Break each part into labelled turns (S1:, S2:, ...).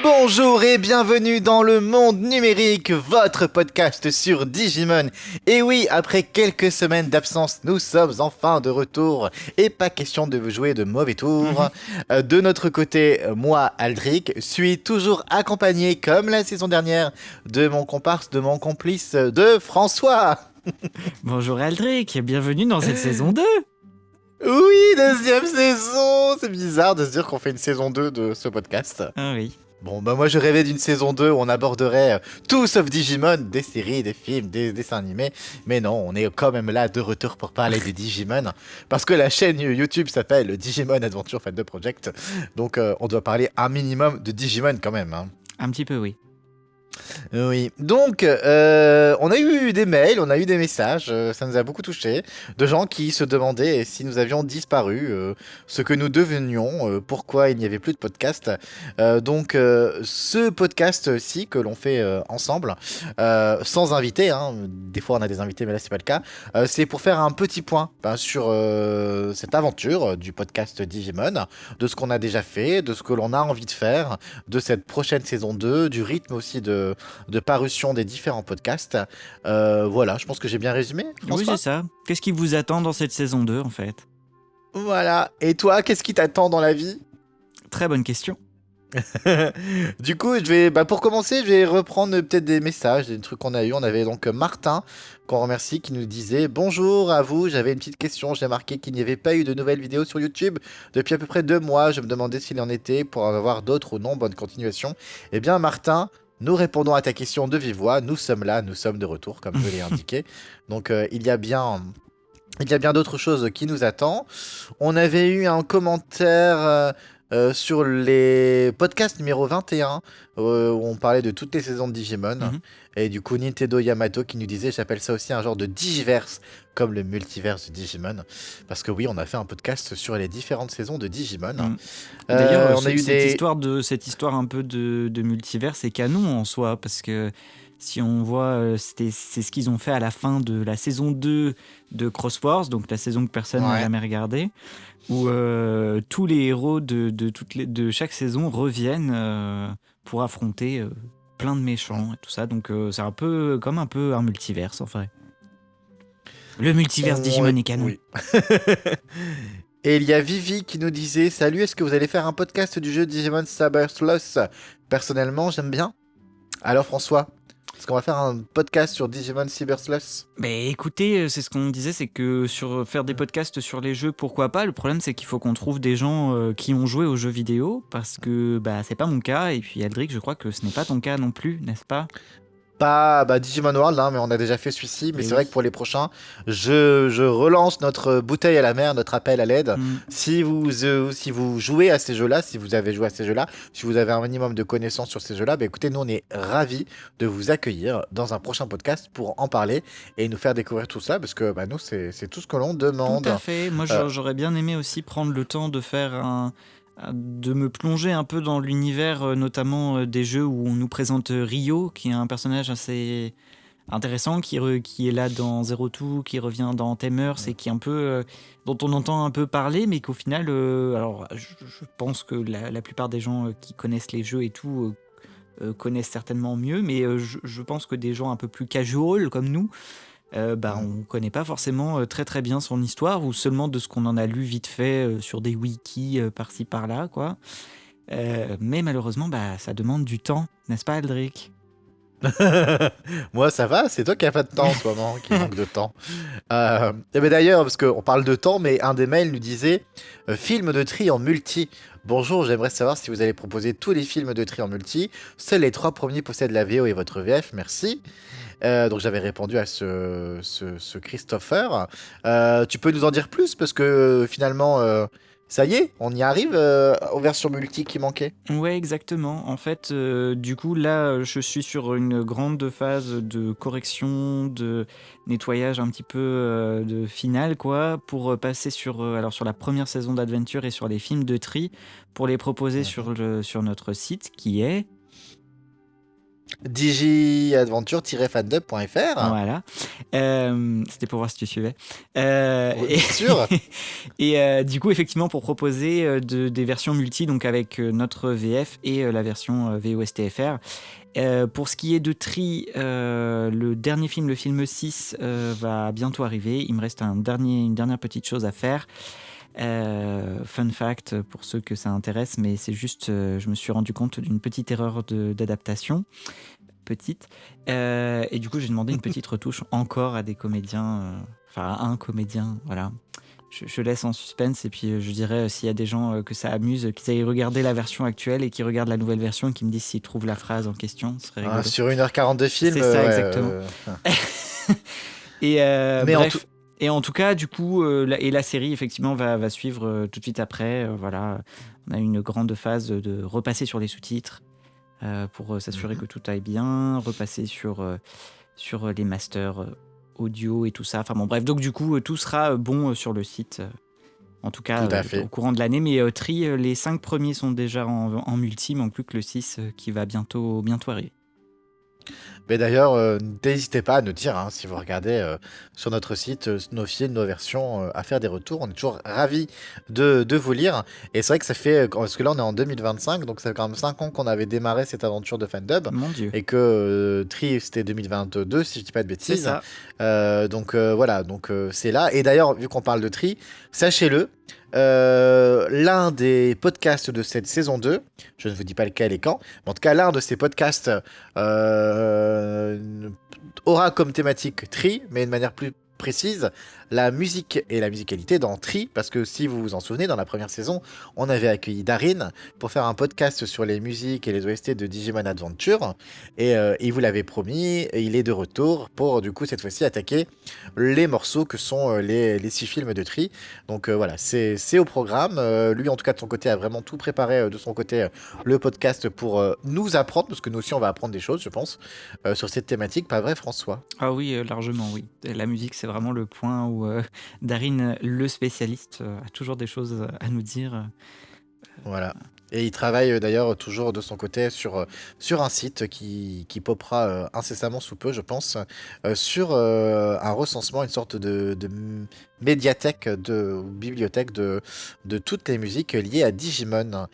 S1: Bonjour et bienvenue dans le monde numérique, votre podcast sur Digimon. Et oui, après quelques semaines d'absence, nous sommes enfin de retour. Et pas question de vous jouer de mauvais tours. De notre côté, moi, Aldric, suis toujours accompagné, comme la saison dernière, de mon comparse, de mon complice, de François.
S2: Bonjour Aldric, bienvenue dans cette saison 2.
S1: Oui, deuxième saison. C'est bizarre de se dire qu'on fait une saison 2 de ce podcast.
S2: Ah oui.
S1: Bon, bah moi je rêvais d'une saison 2 où on aborderait tout sauf Digimon, des séries, des films, des dessins animés. Mais non, on est quand même là de retour pour parler de Digimon. Parce que la chaîne YouTube s'appelle Digimon Adventure Fan de Project. Donc on doit parler un minimum de Digimon quand même. Hein.
S2: Un petit peu, oui.
S1: Oui, donc on a eu des mails, on a eu des messages, ça nous a beaucoup touché, de gens qui se demandaient si nous avions disparu, ce que nous devenions, pourquoi il n'y avait plus de podcast. Ce podcast-ci que l'on fait ensemble, sans invité, hein, des fois on a des invités mais là c'est pas le cas, c'est pour faire un petit point sur cette aventure du podcast Digimon, de ce qu'on a déjà fait, de ce que l'on a envie de faire, de cette prochaine saison 2, du rythme aussi de parution des différents podcasts. Voilà, je pense que j'ai bien résumé, François.
S2: Oui, c'est ça. Qu'est-ce qui vous attend dans cette saison 2, en fait?
S1: Voilà. Et toi, qu'est-ce qui t'attend dans la vie?
S2: Très bonne question.
S1: Du coup, pour commencer, je vais reprendre peut-être des messages, des trucs qu'on a eu. On avait donc Martin, qu'on remercie, qui nous disait: bonjour à vous, j'avais une petite question. J'ai marqué qu'il n'y avait pas eu de nouvelles vidéos sur YouTube depuis à peu près 2 mois. Je me demandais s'il en était pour en avoir d'autres ou non. Bonne continuation. Eh bien, Martin, nous répondons à ta question de vive voix. Nous sommes là, nous sommes de retour, comme je l'ai indiqué. Donc, il y a bien d'autres choses qui nous attendent. On avait eu un commentaire sur les podcasts numéro 21 où on parlait de toutes les saisons de Digimon. Et du coup, Nintendo Yamato qui nous disait: j'appelle ça aussi un genre de Digiverse, comme le multiverse de Digimon. Parce que oui, on a fait un podcast sur les différentes saisons de Digimon.
S2: D'ailleurs,
S1: on a eu
S2: cette histoire un peu de multivers, c'est canon en soi, parce que si on voit, c'est ce qu'ils ont fait à la fin de la saison 2 de Crossforce, donc la saison que personne n'a jamais regardée, où tous les héros de chaque saison reviennent pour affronter plein de méchants et tout ça. Donc c'est un peu comme un multiverse en vrai. Le multiverse Digimon est canon.
S1: Oui. Et il y a Vivi qui nous disait: salut, est-ce que vous allez faire un podcast du jeu Digimon Saber Sloth? Personnellement, j'aime bien. Alors François, est-ce qu'on va faire un podcast sur Digimon Cyber Sloth?
S2: Mais écoutez, c'est ce qu'on disait, c'est que faire des podcasts sur les jeux, pourquoi pas. Le problème, c'est qu'il faut qu'on trouve des gens qui ont joué aux jeux vidéo, parce que c'est pas mon cas. Et puis Aldric, je crois que ce n'est pas ton cas non plus, n'est-ce pas?
S1: Pas Digimon World, hein, mais on a déjà fait celui-ci. Mais
S2: Et
S1: c'est
S2: oui.
S1: vrai que pour les prochains, je relance notre bouteille à la mer, notre appel à l'aide. Si vous jouez à ces jeux-là, si vous avez joué à ces jeux-là, si vous avez un minimum de connaissances sur ces jeux-là, écoutez, nous on est ravis de vous accueillir dans un prochain podcast pour en parler et nous faire découvrir tout ça, parce que nous c'est tout ce que l'on demande.
S2: Tout à fait. Moi, j'aurais bien aimé aussi prendre le temps de me plonger un peu dans l'univers, notamment des jeux où on nous présente Ryo, qui est un personnage assez intéressant, qui est là dans Zero Two, qui revient dans Tamers, et qui est un peu dont on entend un peu parler, mais qu'au final, alors je pense que la plupart des gens qui connaissent les jeux et tout connaissent certainement mieux, mais je pense que des gens un peu plus casual comme nous, on connaît pas forcément très très bien son histoire, ou seulement de ce qu'on en a lu vite fait sur des wikis par-ci par-là, quoi. Mais malheureusement, ça demande du temps, n'est-ce pas, Aldric?
S1: Moi ça va, c'est toi qui n'as pas de temps en ce moment, qui manque de temps. D'ailleurs, parce qu'on parle de temps, mais un des mails nous disait film de tri en multi. Bonjour, j'aimerais savoir si vous allez proposer tous les films de tri en multi. Seuls les 3 premiers possèdent la VO et votre VF, merci. Donc j'avais répondu à ce Christopher. Tu peux nous en dire plus, parce que finalement, ça y est, on y arrive aux versions multi qui manquaient.
S2: Ouais, exactement. En fait, du coup, là, je suis sur une grande phase de correction, de nettoyage un petit peu de finale, quoi, pour passer sur la première saison d'Adventure et sur les films de tri, pour les proposer sur notre site, qui est...
S1: digiadventure-fandub.fr.
S2: Voilà. C'était pour voir si tu suivais.
S1: Bien sûr.
S2: Et du coup, effectivement, pour proposer des versions multi, donc avec notre VF et la version VOSTFR. Pour ce qui est de Tri, le dernier film, le film 6, va bientôt arriver. Il me reste une dernière petite chose à faire. Fun fact pour ceux que ça intéresse, mais c'est juste, je me suis rendu compte d'une petite erreur d'adaptation. Petite. Et du coup, j'ai demandé une petite retouche encore à des comédiens, enfin à un comédien, voilà. Je laisse en suspense et puis je dirais s'il y a des gens que ça amuse, qu'ils aillent regarder la version actuelle et qui regardent la nouvelle version et qui me disent s'ils trouvent la phrase en question, ce serait rigolo.
S1: Sur 1h40 de film.
S2: C'est ça,
S1: ouais,
S2: exactement. Et
S1: Mais
S2: bref. Et en tout cas, du coup, la série, effectivement, va suivre tout de suite après. Voilà, on a une grande phase de repasser sur les sous-titres pour s'assurer que tout aille bien, repasser sur les masters audio et tout ça. Enfin bon, bref, donc du coup, tout sera bon sur le site, en tout cas
S1: Tout à fait.
S2: au courant de l'année. Mais Tri, les 5 premiers sont déjà en multi, il manque plus que le 6 qui va bientôt arriver.
S1: Mais d'ailleurs, n'hésitez pas à nous dire, si vous regardez sur notre site nos films, nos versions, à faire des retours. On est toujours ravis de vous lire. Et c'est vrai que ça fait, parce que là on est en 2025, donc ça fait quand même 5 ans qu'on avait démarré cette aventure de fandub.
S2: Mon Dieu.
S1: Et que Tri c'était 2022, si je dis pas de
S2: C'est
S1: bêtises.
S2: ça.
S1: Donc voilà, donc c'est là. Et d'ailleurs, vu qu'on parle de Tri, sachez-le, l'un des podcasts de cette saison 2, je ne vous dis pas lequel et quand, mais en tout cas l'un de ces podcasts aura comme thématique Tri, mais de manière plus précise, la musique et la musicalité dans Tri, parce que si vous vous en souvenez, dans la première saison, on avait accueilli Darin pour faire un podcast sur les musiques et les OST de Digimon Adventure, et il vous l'avait promis, et il est de retour pour du coup cette fois-ci attaquer les morceaux que sont les 6 films de Tri. Donc voilà, c'est au programme. Lui en tout cas de son côté a vraiment tout préparé de son côté le podcast pour nous apprendre, parce que nous aussi on va apprendre des choses je pense, sur cette thématique, pas vrai François?
S2: Ah oui, largement oui. Et la musique, c'est vraiment le point où Darin, le spécialiste, a toujours des choses à nous dire.
S1: Voilà. Et il travaille d'ailleurs toujours de son côté sur un site qui popera incessamment sous peu, je pense, sur un recensement, une sorte de médiathèque, ou bibliothèque de toutes les musiques liées à Digimon.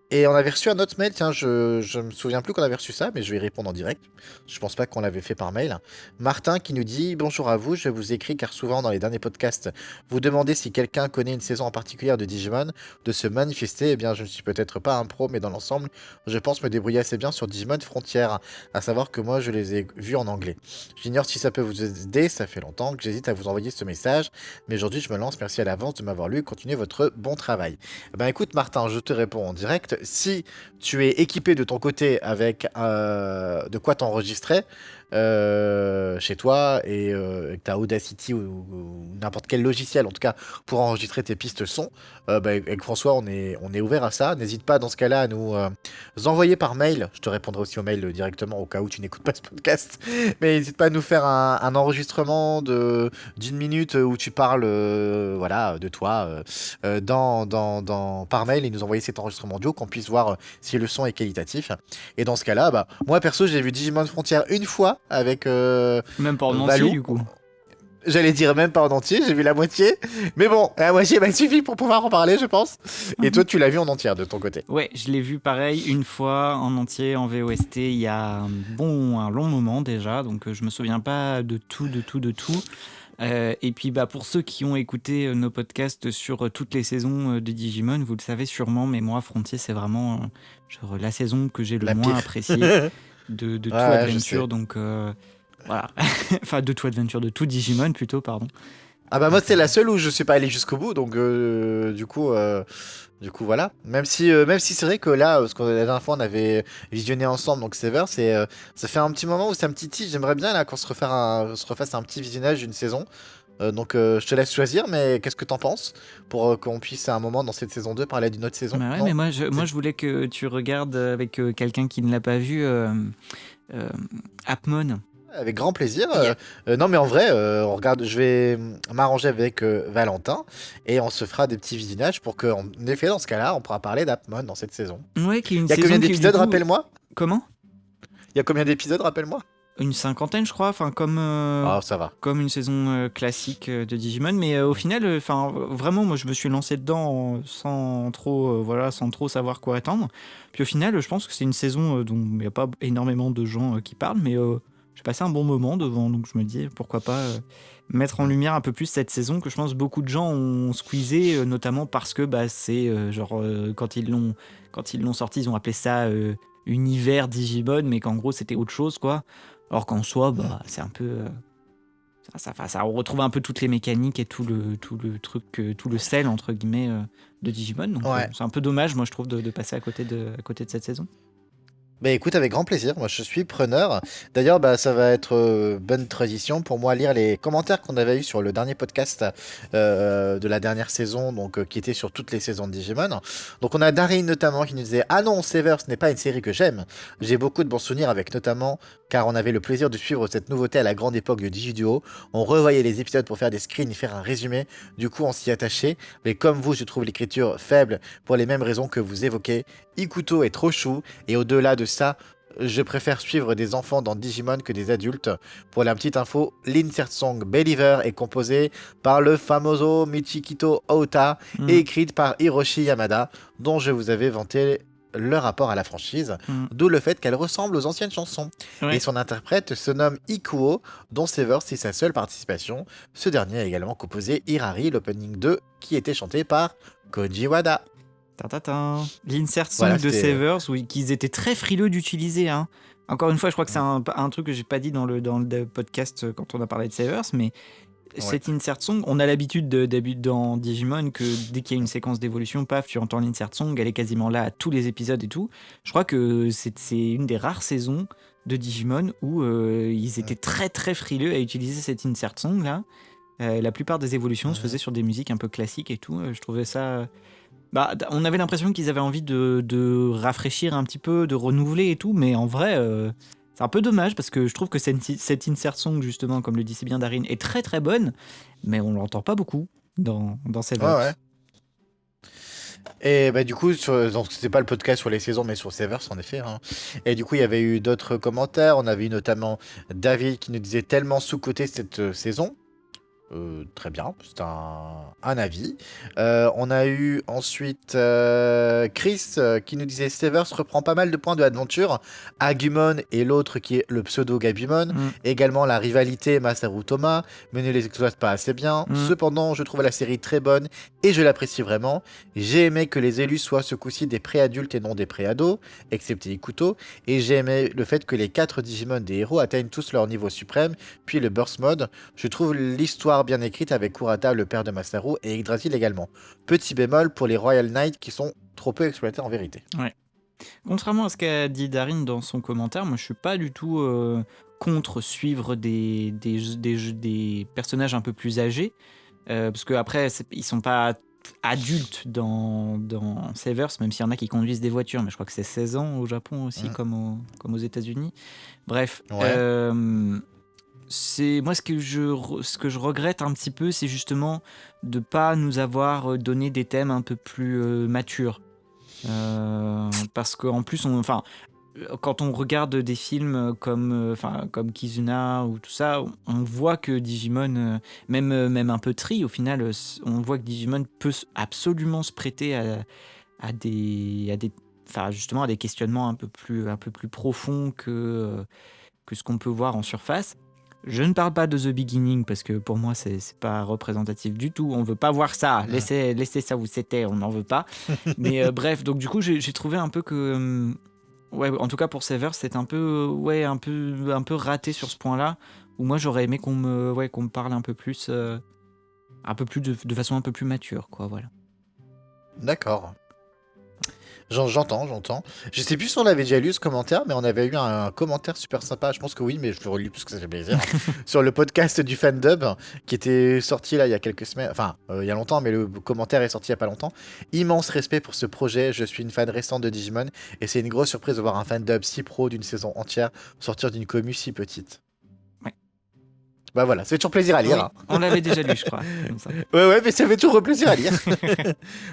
S1: Et on avait reçu un autre mail, tiens, je me souviens plus qu'on avait reçu ça, mais je vais y répondre en direct. Je pense pas qu'on l'avait fait par mail. Martin qui nous dit: Bonjour à vous, je vous écris car souvent dans les derniers podcasts, vous demandez si quelqu'un connaît une saison en particulier de Digimon, de se manifester. Eh bien, je ne suis peut-être pas un pro, mais dans l'ensemble, je pense me débrouiller assez bien sur Digimon Frontières, à savoir que moi je les ai vus en anglais. J'ignore si ça peut vous aider, ça fait longtemps que j'hésite à vous envoyer ce message, mais aujourd'hui je me lance, merci à l'avance de m'avoir lu, continuez votre bon travail. Eh ben écoute Martin, je te réponds en direct. Si tu es équipé de ton côté avec de quoi t'enregistrer chez toi et que tu as Audacity ou n'importe quel logiciel en tout cas pour enregistrer tes pistes son, avec François on est ouvert à ça. N'hésite pas dans ce cas-là à nous envoyer par mail. Je te répondrai aussi au mail directement au cas où tu n'écoutes pas ce podcast. Mais n'hésite pas à nous faire un enregistrement d'une minute où tu parles voilà, de toi par mail et nous envoyer cet enregistrement audio qu'on puisse voir si le son est qualitatif. Et dans ce cas-là, moi perso j'ai vu Digimon Frontier une fois avec
S2: Même pas en entier
S1: Valou.
S2: du coup.
S1: J'allais dire même pas en entier, j'ai vu la moitié. Mais bon, la moitié m'a suffi pour pouvoir en parler, je pense. Et toi, tu l'as vu en entière de ton côté?
S2: Ouais, je l'ai vu pareil une fois en entier en VOST il y a un long moment déjà, donc je me souviens pas de tout. Et puis pour ceux qui ont écouté nos podcasts sur toutes les saisons de Digimon, vous le savez sûrement, mais moi Frontier c'est vraiment genre, la saison que j'ai le
S1: La
S2: moins
S1: pire.
S2: appréciée de tout
S1: Ouais, je sais.
S2: Adventure, donc voilà. Enfin de tout Adventure, de tout Digimon plutôt, pardon.
S1: Ah bah moi c'est la seule où je suis pas allé jusqu'au bout, donc du coup voilà. Même si c'est vrai que là, parce que la dernière fois on avait visionné ensemble, donc Sever, ça fait un petit moment où c'est un petit titre. J'aimerais bien là qu'on se refasse un petit visionnage d'une saison. Donc je te laisse choisir, mais qu'est-ce que t'en penses pour qu'on puisse à un moment dans cette saison 2 parler d'une autre saison?
S2: Bah ouais,
S1: Non?
S2: mais moi je voulais que tu regardes avec quelqu'un qui ne l'a pas vu Appmon.
S1: Avec grand plaisir.
S2: Yeah.
S1: Non mais en vrai, je vais m'arranger avec Valentin et on se fera des petits visionnages pour qu'en effet dans ce cas-là, on pourra parler d'Apmon dans cette saison.
S2: Ouais, qui est une
S1: Il y a
S2: saison
S1: combien
S2: qui, du
S1: d'épisodes,
S2: coup...
S1: rappelle-moi?
S2: Comment?
S1: Il Il y a combien d'épisodes, rappelle-moi?
S2: Une cinquantaine, je crois, enfin
S1: Ah, ça va.
S2: comme une saison classique de Digimon, mais au final, enfin vraiment, moi je me suis lancé dedans sans trop, voilà, sans trop savoir quoi attendre. Puis au final, je pense que c'est une saison dont il n'y a pas énormément de gens qui parlent, mais j'ai passé un bon moment devant, donc je me dis pourquoi pas mettre en lumière un peu plus cette saison que je pense beaucoup de gens ont squeezé, notamment parce que bah, c'est genre quand ils l'ont sorti, ils ont appelé ça Univers Digimon, mais qu'en gros c'était autre chose quoi. Alors qu'en soi, bah, c'est un peu. Ça retrouve un peu toutes les mécaniques et tout le truc, tout le sel, entre guillemets, de Digimon. Donc
S1: Ouais.
S2: c'est un peu dommage, moi, je trouve, de passer à côté de cette saison.
S1: Bah écoute, avec grand plaisir, moi je suis preneur. D'ailleurs, bah, ça va être bonne tradition pour moi lire les commentaires qu'on avait eu sur le dernier podcast de la dernière saison, donc qui était sur toutes les saisons de Digimon. Donc on a Darin notamment qui nous disait ah non, Sever, ce n'est pas une série que j'aime. J'ai beaucoup de bons souvenirs avec notamment car on avait le plaisir de suivre cette nouveauté à la grande époque de Digiduo. On revoyait les épisodes pour faire des screens et faire un résumé. Du coup, on s'y attachait. Mais comme vous, je trouve l'écriture faible pour les mêmes raisons que vous évoquez. Ikuto est trop chou et au-delà de ça, je préfère suivre des enfants dans Digimon que des adultes. Pour la petite info, l'insert song Believer est composée par le famoso Michikito Ota et écrite par Hiroshi Yamada, dont je vous avais vanté le rapport à la franchise, d'où le fait qu'elle ressemble aux anciennes chansons.
S2: Ouais.
S1: Et son interprète se nomme Ikuo, dont Sever c'est sa seule participation. Ce dernier a également composé Hirari, l'opening 2, qui était chanté par Koji Wada.
S2: L'insert song
S1: Voilà,
S2: de
S1: c'était-
S2: Savers, oui, qu'ils étaient très frileux d'utiliser. Hein. Encore une fois, je crois que c'est un truc que j'ai pas dit dans le podcast quand on a parlé de Savers, mais cet insert song, on a l'habitude dans Digimon que dès qu'il y a une séquence d'évolution, paf, tu entends l'insert song, elle est quasiment là à tous les épisodes et tout. Je crois que c'est une des rares saisons de Digimon où ils étaient très très frileux à utiliser cet insert song là. La plupart des évolutions se faisaient sur des musiques un peu classiques et tout. Je trouvais ça. Bah, on avait l'impression qu'ils avaient envie de rafraîchir un petit peu, de renouveler et tout, mais en vrai, c'est un peu dommage parce que je trouve que cette insert song, justement, comme le dit si bien Darin, est très très bonne, mais on l'entend pas beaucoup dans ces votes.
S1: Ouais. Et bah du coup, donc c'était pas le podcast sur les saisons, mais sur Severs en effet. Hein. Et du coup, il y avait eu d'autres commentaires. On avait eu notamment David qui nous disait tellement sous-coté cette saison. Très bien, c'est un avis. On a eu ensuite Chris qui nous disait Severs reprend pas mal de points de Adventure. Agumon et l'autre qui est le pseudo Gabumon. Également la rivalité Masaru Thomas, mais ne les exploite pas assez bien. Cependant, je trouve la série très bonne et je l'apprécie vraiment. J'ai aimé que les élus soient ce coup-ci des pré-adultes et non des pré-ados, excepté Ikuto. Et j'ai aimé le fait que les 4 Digimon des héros atteignent tous leur niveau suprême, puis le Burst Mode. Je trouve l'histoire bien écrite avec Kurata, le père de Masaru, et Yggdrasil également. Petit bémol pour les Royal Knights qui sont trop peu exploités en vérité.
S2: Ouais. Contrairement à ce qu'a dit Darin dans son commentaire, moi je suis pas du tout contre suivre des personnages un peu plus âgés, parce qu'après ils sont pas adultes dans Savers, même s'il y en a qui conduisent des voitures, mais je crois que c'est 16 ans au Japon aussi, comme aux États-Unis. Bref, c'est moi ce que je regrette un petit peu, c'est justement de pas nous avoir donné des thèmes un peu plus matures, parce qu'en plus quand on regarde des films comme Kizuna ou tout ça, on voit que Digimon, même un peu Tri au final, on voit que Digimon peut absolument se prêter à des justement à des questionnements un peu plus profonds que ce qu'on peut voir en surface. Je ne parle pas de The Beginning parce que pour moi c'est pas représentatif du tout. On veut pas voir ça. Laissez ça où c'était. On n'en veut pas. Mais bref, donc du coup j'ai trouvé un peu que en tout cas pour Sever c'est un peu un peu raté sur ce point-là. Où moi j'aurais aimé qu'on me parle un peu plus de façon un peu plus mature quoi. Voilà.
S1: D'accord. J'entends. Je sais plus si on avait déjà lu ce commentaire, mais on avait eu un commentaire super sympa. Je pense que oui, mais je le relis parce que ça fait plaisir. Sur le podcast du Fandub, qui était sorti là il y a quelques semaines. Enfin, il y a longtemps, mais le commentaire est sorti il y a pas longtemps. Immense respect pour ce projet. Je suis une fan récente de Digimon et c'est une grosse surprise de voir un Fandub si pro d'une saison entière sortir d'une commu si petite.
S2: Ouais.
S1: Bah voilà, ça fait toujours plaisir à
S2: Oui,
S1: lire. Hein.
S2: on l'avait déjà lu, je crois. Comme ça.
S1: Ouais, mais ça fait toujours plaisir à lire.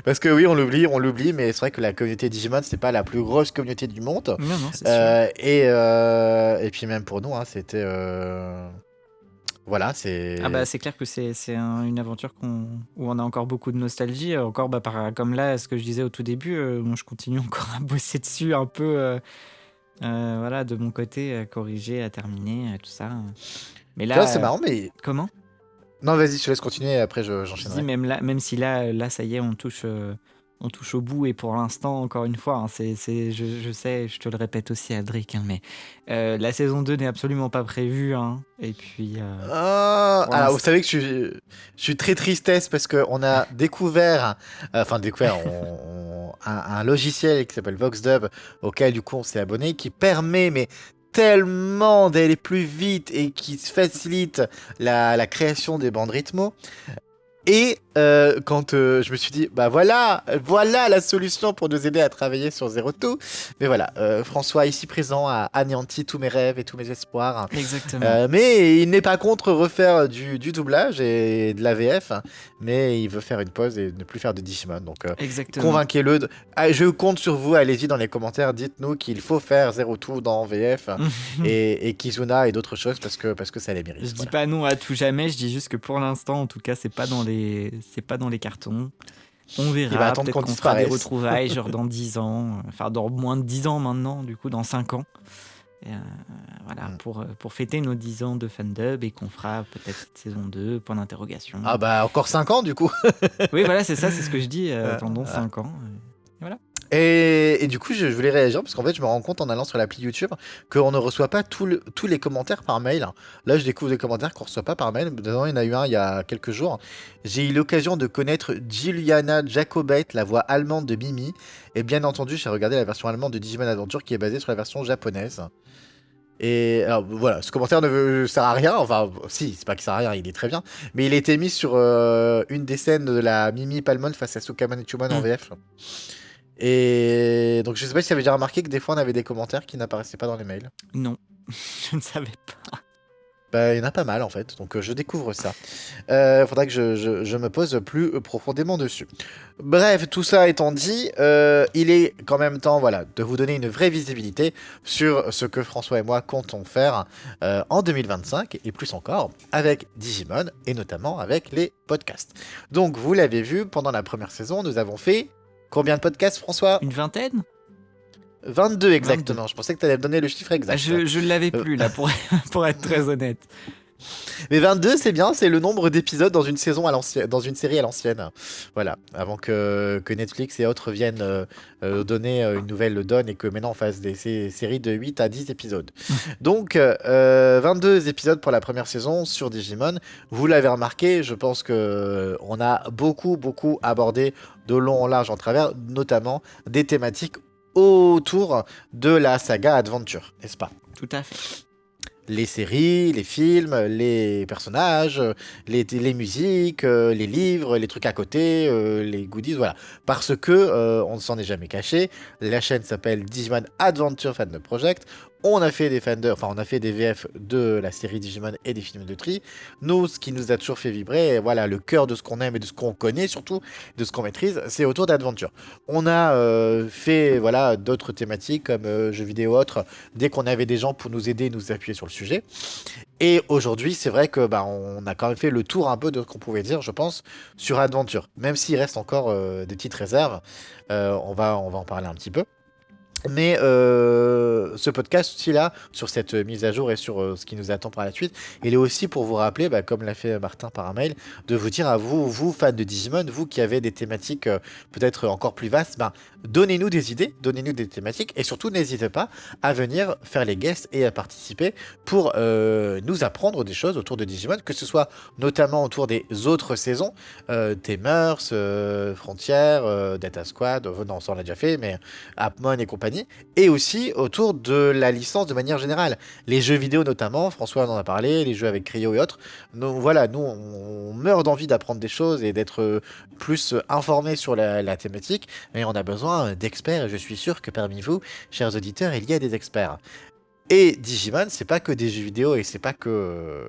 S1: Parce que oui, on l'oublie, mais c'est vrai que la communauté Digimon, c'est pas la plus grosse communauté du monde.
S2: Non, non, c'est sûr.
S1: Et puis même pour nous, hein, c'était... Voilà,
S2: Ah bah
S1: c'est...
S2: c'est clair que une aventure où on a encore beaucoup de nostalgie. Encore comme là, ce que je disais au tout début, moi je continue encore à bosser dessus un peu, voilà, de mon côté, à corriger, à terminer, tout ça. Mais
S1: Tu vois, c'est
S2: là,
S1: marrant, mais...
S2: comment?
S1: Non, vas-y, je te laisse continuer, et après
S2: Je dis
S1: j'enchaînerai.
S2: même si là ça y est, on touche au bout et pour l'instant, encore une fois, hein, je sais, je te le répète aussi, Aldric, hein, mais la saison 2 n'est absolument pas prévue, hein, et puis pour
S1: Alors, vous
S2: l'instant,
S1: savez que je suis très tristesse parce qu'on a découvert, un logiciel qui s'appelle VoxDub, auquel du coup on s'est abonné, qui permet, mais tellement d'aller plus vite et qui facilite la création des bandes rythmo. Et quand je me suis dit, bah voilà la solution pour nous aider à travailler sur Zero Two. Mais voilà, François ici présent a anéanti tous mes rêves et tous mes espoirs.
S2: exactement,
S1: Mais il n'est pas contre refaire du doublage et de la VF, hein, mais il veut faire une pause et ne plus faire de Digimon. Donc
S2: exactement.
S1: convainquez-le. Je compte sur vous, allez-y dans les commentaires, dites-nous qu'il faut faire Zero Two dans VF et Kizuna et d'autres choses parce que ça les mérite.
S2: Je dis
S1: Voilà.
S2: pas non à tout jamais, je dis juste que pour l'instant, en tout cas, c'est pas dans les cartons. On
S1: Il va
S2: verra,
S1: attendre
S2: peut-être
S1: qu'on
S2: qu'on fera des
S1: disparaisse.
S2: retrouvailles, genre dans 10 ans, enfin dans moins de 10 ans maintenant, du coup, dans 5 ans. Et, voilà,
S1: Mm.
S2: pour fêter nos 10 ans de fandub et qu'on fera peut-être cette saison 2, point d'interrogation.
S1: Ah bah encore 5 ans du coup.
S2: Oui, voilà, c'est ça, c'est ce que je dis,
S1: Euh,
S2: attendons
S1: euh,
S2: 5 ans. Et voilà.
S1: Et du coup, je voulais réagir parce qu'en fait, je me rends compte en allant sur l'appli YouTube qu'on ne reçoit pas tous les commentaires par mail. Là, je découvre des commentaires qu'on ne reçoit pas par mail. Dedans, il y en a eu un il y a quelques jours. J'ai eu l'occasion de connaître Juliana Jacobet, la voix allemande de Mimi. Et bien entendu, j'ai regardé la version allemande de Digimon Adventure qui est basée sur la version japonaise. Et alors voilà, ce commentaire sert à rien. Enfin, si, c'est pas qu'il sert à rien, il est très bien. Mais il a été mis sur une des scènes de la Mimi Palmon face à Sukaman et Chuman en
S2: Mm.
S1: VF. Et donc je sais pas si tu avais déjà remarqué que des fois on avait des commentaires qui n'apparaissaient pas dans les mails.
S2: Non, je ne savais pas.
S1: Bah il y en a pas mal en fait, donc je découvre ça. Faudra que je me pose plus profondément dessus. Bref, tout ça étant dit, il est quand même temps voilà, de vous donner une vraie visibilité sur ce que François et moi comptons faire en 2025 et plus encore avec Digimon et notamment avec les podcasts. Donc vous l'avez vu, pendant la première saison, nous avons fait combien de podcasts François?
S2: Une vingtaine?
S1: 22
S2: 22.
S1: exactement, je pensais que tu allais me donner le chiffre
S2: Ah,
S1: exact.
S2: je l'avais
S1: Euh,
S2: plus là, pour être très honnête.
S1: Mais 22 c'est bien, c'est le nombre d'épisodes dans une saison à l'ancienne, dans une série à l'ancienne. Voilà, avant que Netflix et autres viennent donner une nouvelle donne et que maintenant on fasse des séries de 8 à 10 épisodes. Donc 22 épisodes pour la première saison sur Digimon. Vous l'avez remarqué, je pense que on a beaucoup abordé de long en large en travers, notamment des thématiques autour de la saga Adventure, n'est-ce pas?
S2: Tout à fait.
S1: Les séries, les films, les personnages, les musiques, les livres, les trucs à côté, les goodies, voilà. Parce que, on ne s'en est jamais caché, la chaîne s'appelle Digimon Adventure Fandom Project. On a fait des on a fait des VF de la série Digimon et des films de tri. Nous, ce qui nous a toujours fait vibrer, voilà, le cœur de ce qu'on aime et de ce qu'on connaît, surtout de ce qu'on maîtrise, c'est autour d'Adventure. On a fait, voilà, d'autres thématiques comme jeux vidéo autres, dès qu'on avait des gens pour nous aider, nous appuyer sur le sujet. Et aujourd'hui, c'est vrai que bah, on a quand même fait le tour un peu de ce qu'on pouvait dire, je pense, sur Adventure. Même s'il reste encore des petites réserves, on va en parler un petit peu. Mais ce podcast aussi là, sur cette mise à jour et sur ce qui nous attend par la suite, il est aussi pour vous rappeler, bah, comme l'a fait Martin par un mail, de vous dire à vous fans de Digimon, vous qui avez des thématiques peut-être encore plus vastes, bah, donnez-nous des idées, donnez-nous des thématiques et surtout n'hésitez pas à venir faire les guests et à participer pour nous apprendre des choses autour de Digimon, que ce soit notamment autour des autres saisons, Tamers, Frontier, Data Squad, non ça on l'a déjà fait, mais Appmon et compagnie, et aussi autour de la licence de manière générale. Les jeux vidéo notamment, François en a parlé, les jeux avec Cryo et autres. Donc voilà, nous on meurt d'envie d'apprendre des choses et d'être plus informés sur la thématique, mais on a besoin d'experts et je suis sûr que parmi vous, chers auditeurs, il y a des experts. Et Digimon, c'est pas que des jeux vidéo et c'est pas que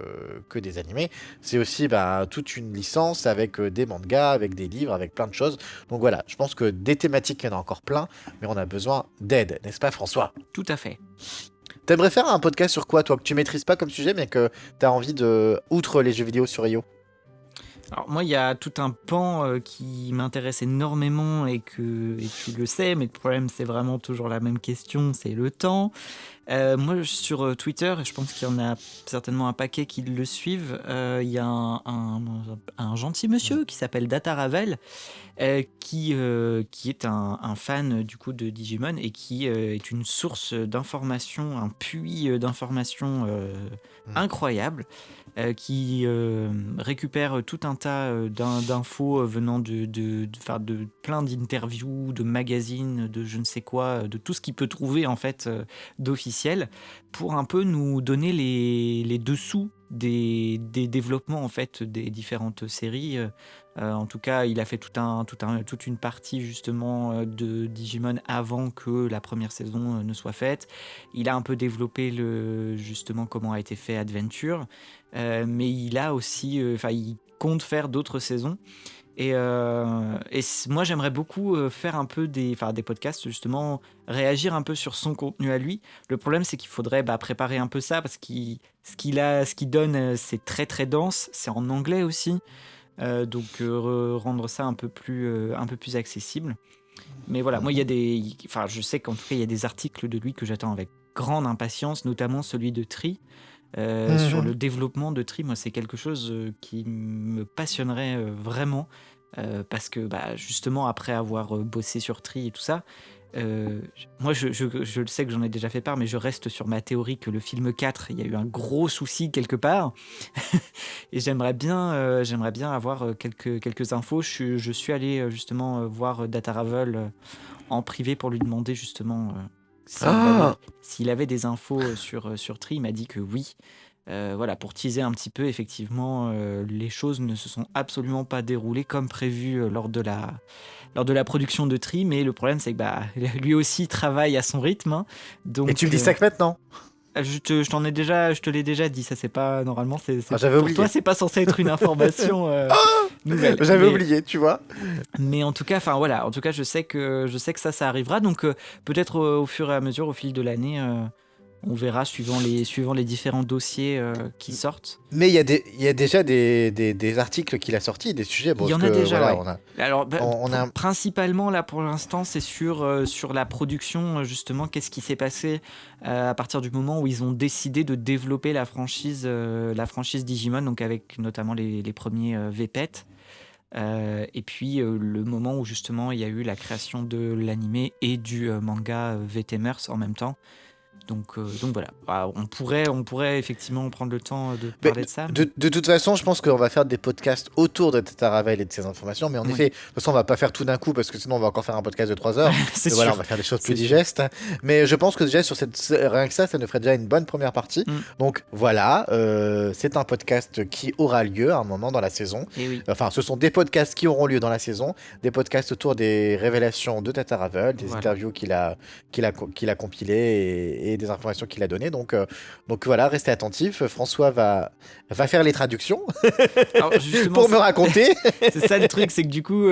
S1: des animés, c'est aussi toute une licence avec des mangas, avec des livres, avec plein de choses. Donc voilà, je pense que des thématiques, il y en a encore plein, mais on a besoin d'aide, n'est-ce pas François?
S2: Tout à fait.
S1: T'aimerais faire un podcast sur quoi, toi, que tu maîtrises pas comme sujet, mais que t'as envie de, outre les jeux vidéo sur Rio?
S2: Alors moi, il y a tout un pan qui m'intéresse énormément et tu le sais, mais le problème, c'est vraiment toujours la même question, c'est le temps. Moi, sur Twitter, et je pense qu'il y en a certainement un paquet qui le suivent, il y a un gentil monsieur qui s'appelle Data Ravel, qui est un fan du coup de Digimon et qui est une source d'informations, un puits d'informations incroyable, qui récupère tout un tas d'infos venant de plein d'interviews, de magazines, de je ne sais quoi, de tout ce qu'il peut trouver en fait d'officiel, pour un peu nous donner les dessous des développements en fait des différentes séries. En tout cas, il a fait toute une partie justement de Digimon avant que la première saison ne soit faite. Il a un peu développé justement comment a été fait Adventure, mais il a aussi, il compte faire d'autres saisons. Moi, j'aimerais beaucoup faire un peu des podcasts, justement, réagir un peu sur son contenu à lui. Le problème, c'est qu'il faudrait préparer un peu ça, parce que ce qu'il donne, c'est très très dense, c'est en anglais aussi, donc rendre ça un peu plus accessible. Mais voilà, moi, je sais qu'en tout cas, il y a des articles de lui que j'attends avec grande impatience, notamment celui de Tri. Sur le développement de Tri, moi, c'est quelque chose qui me passionnerait vraiment, parce que justement, après avoir bossé sur Tri et tout ça, moi, je le sais que j'en ai déjà fait part, mais je reste sur ma théorie que le film 4, il y a eu un gros souci quelque part. Et j'aimerais bien avoir quelques infos. Je suis allé justement voir Data Ravel en privé pour lui demander justement s'il avait des infos sur Tri. Il m'a dit que oui. Voilà, pour teaser un petit peu, effectivement, les choses ne se sont absolument pas déroulées comme prévu lors de la production de Tri, mais le problème, c'est que lui aussi travaille à son rythme, hein. Donc,
S1: Et tu me dis ça que maintenant?
S2: je te l'ai déjà dit, ça c'est pas normalement,
S1: j'avais
S2: pour
S1: oublié.
S2: toi c'est pas censé être une information nouvelle.
S1: J'avais oublié, tu vois.
S2: Mais en tout cas, voilà, en tout cas, je sais que ça arrivera, donc peut-être au fur et à mesure, au fil de l'année. On verra suivant les différents dossiers qui sortent.
S1: Mais il y a déjà des articles qu'il a sortis, des sujets.
S2: Il y en a déjà,
S1: voilà,
S2: ouais. Alors, principalement, là, pour l'instant, c'est sur la production, justement, qu'est-ce qui s'est passé à partir du moment où ils ont décidé de développer la franchise Digimon, donc avec notamment les premiers VPET. Et puis le moment où, justement, il y a eu la création de l'animé et du manga VTemers en même temps. Donc voilà, on pourrait effectivement prendre le temps de parler de ça.
S1: De toute façon, je pense qu'on va faire des podcasts autour de Tata Ravel et de ses informations, mais en effet, de toute façon, on va pas faire tout d'un coup parce que sinon on va encore faire un podcast de 3 heures.
S2: C'est sûr.
S1: Voilà, on va faire des choses plus digestes. Mais je pense que déjà rien que ça nous ferait déjà une bonne première partie. Donc voilà, c'est un podcast qui aura lieu à un moment dans la saison.
S2: Oui.
S1: Enfin, ce sont des podcasts qui auront lieu dans la saison, des podcasts autour des révélations de Tata Ravel, des interviews qu'il a compilées et des informations qu'il a données. Donc voilà, restez attentifs. François va faire les traductions pour me raconter.
S2: C'est ça le truc, c'est que du coup,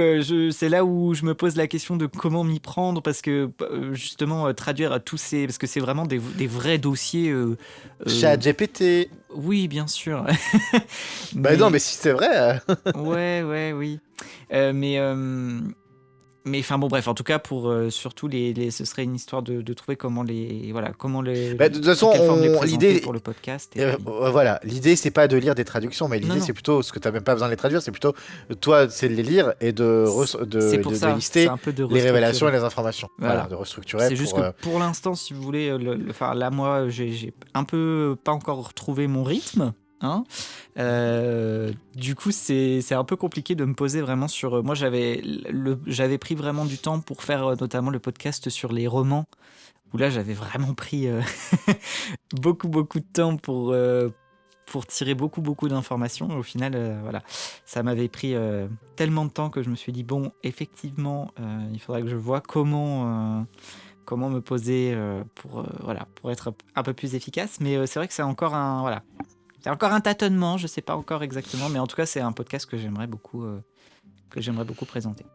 S2: c'est là où je me pose la question de comment m'y prendre, parce que justement, traduire tous ces... Parce que c'est vraiment des vrais dossiers...
S1: ChatGPT.
S2: Oui, bien sûr.
S1: Non, mais si c'est vrai...
S2: oui. Mais enfin bon, bref, en tout cas, pour surtout ce serait une histoire de trouver comment les
S1: de toute façon, l'idée
S2: pour le podcast.
S1: Voilà, l'idée c'est pas de lire des traductions, mais l'idée c'est plutôt, ce que t'as même pas besoin de les traduire, c'est plutôt toi, c'est de les lire et de lister les révélations et les informations. Voilà, de restructurer.
S2: C'est juste que pour l'instant, si vous voulez, là moi, j'ai un peu pas encore retrouvé mon rythme. Hein, du coup, c'est un peu compliqué de me poser vraiment sur. Moi, j'avais pris vraiment du temps pour faire notamment le podcast sur les romans, où là, j'avais vraiment pris beaucoup de temps pour tirer beaucoup d'informations. Au final, voilà, ça m'avait pris tellement de temps que je me suis dit bon, effectivement, il faudrait que je vois comment comment me poser pour être un peu plus efficace. Mais c'est vrai que c'est encore c'est encore un tâtonnement, je sais pas encore exactement, mais en tout cas c'est un podcast que j'aimerais beaucoup présenter.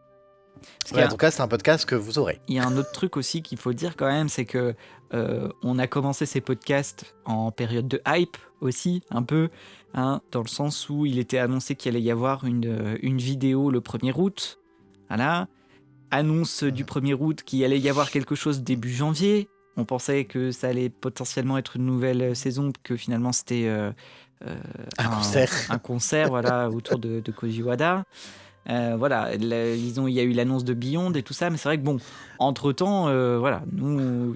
S2: Parce qu'il y
S1: Ouais,
S2: a,
S1: en tout cas, c'est un podcast que vous aurez.
S2: il y a un autre truc aussi qu'il faut dire quand même, c'est que on a commencé ces podcasts en période de hype aussi, un peu, hein, dans le sens où il était annoncé qu'il allait y avoir une vidéo le 1er août. Voilà. Annonce du 1er août qu'il allait y avoir quelque chose début janvier. On pensait que ça allait potentiellement être une nouvelle saison, que finalement c'était
S1: Un concert.
S2: un concert voilà, autour de Koji Wada. Voilà, il y a eu l'annonce de Beyond et tout ça, mais c'est vrai que bon, entre-temps, voilà, nous,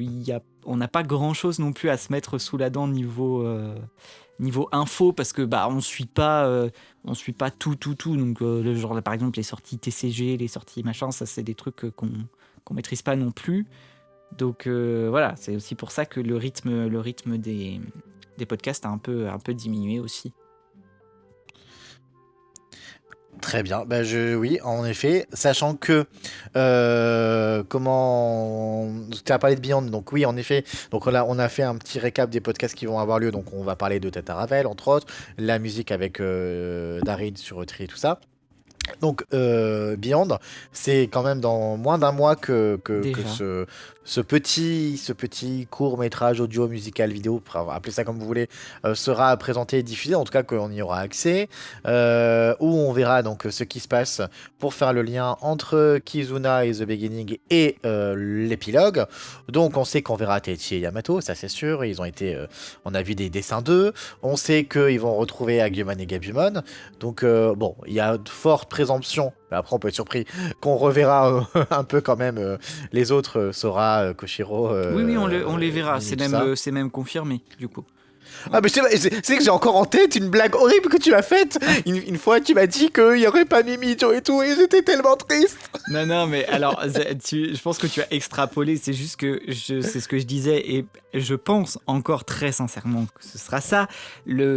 S2: on n'a pas grand-chose non plus à se mettre sous la dent niveau info, parce que on suit pas tout. Donc le genre, par exemple, les sorties TCG, les sorties machin, ça c'est des trucs qu'on maîtrise pas non plus. Donc voilà, c'est aussi pour ça que le rythme des podcasts a un peu diminué aussi.
S1: Très bien. Oui, en effet, sachant que tu as parlé de Beyond, donc oui, en effet. Donc là, on a fait un petit récap des podcasts qui vont avoir lieu. Donc on va parler de Tata Ravel, entre autres, la musique avec Darid sur Tri et tout ça. Donc Beyond, c'est quand même dans moins d'un mois que
S2: Déjà.
S1: ce petit court métrage audio, musical, vidéo, appelez ça comme vous voulez, sera présenté et diffusé, en tout cas qu'on y aura accès, où on verra donc ce qui se passe pour faire le lien entre Kizuna et The Beginning et l'épilogue. Donc on sait qu'on verra Teichi et Yamato, ça c'est sûr, on a vu des dessins d'eux, on sait qu'ils vont retrouver Agumon et Gabumon, donc bon, il y a de fortes présomptions, mais après on peut être surpris qu'on reverra un peu quand même les autres, Sora, Koshiro,
S2: Oui, on les verra,
S1: Mimi, tout ça.
S2: c'est même confirmé, du coup.
S1: Ah mais c'est que j'ai encore en tête une blague horrible que tu m'as faite. Une fois tu m'as dit qu'il n'y aurait pas Mimi Joe et tout, et j'étais tellement triste.
S2: Non, mais alors, je pense que tu as extrapolé, c'est juste que c'est ce que je disais, et je pense encore très sincèrement que ce sera ça.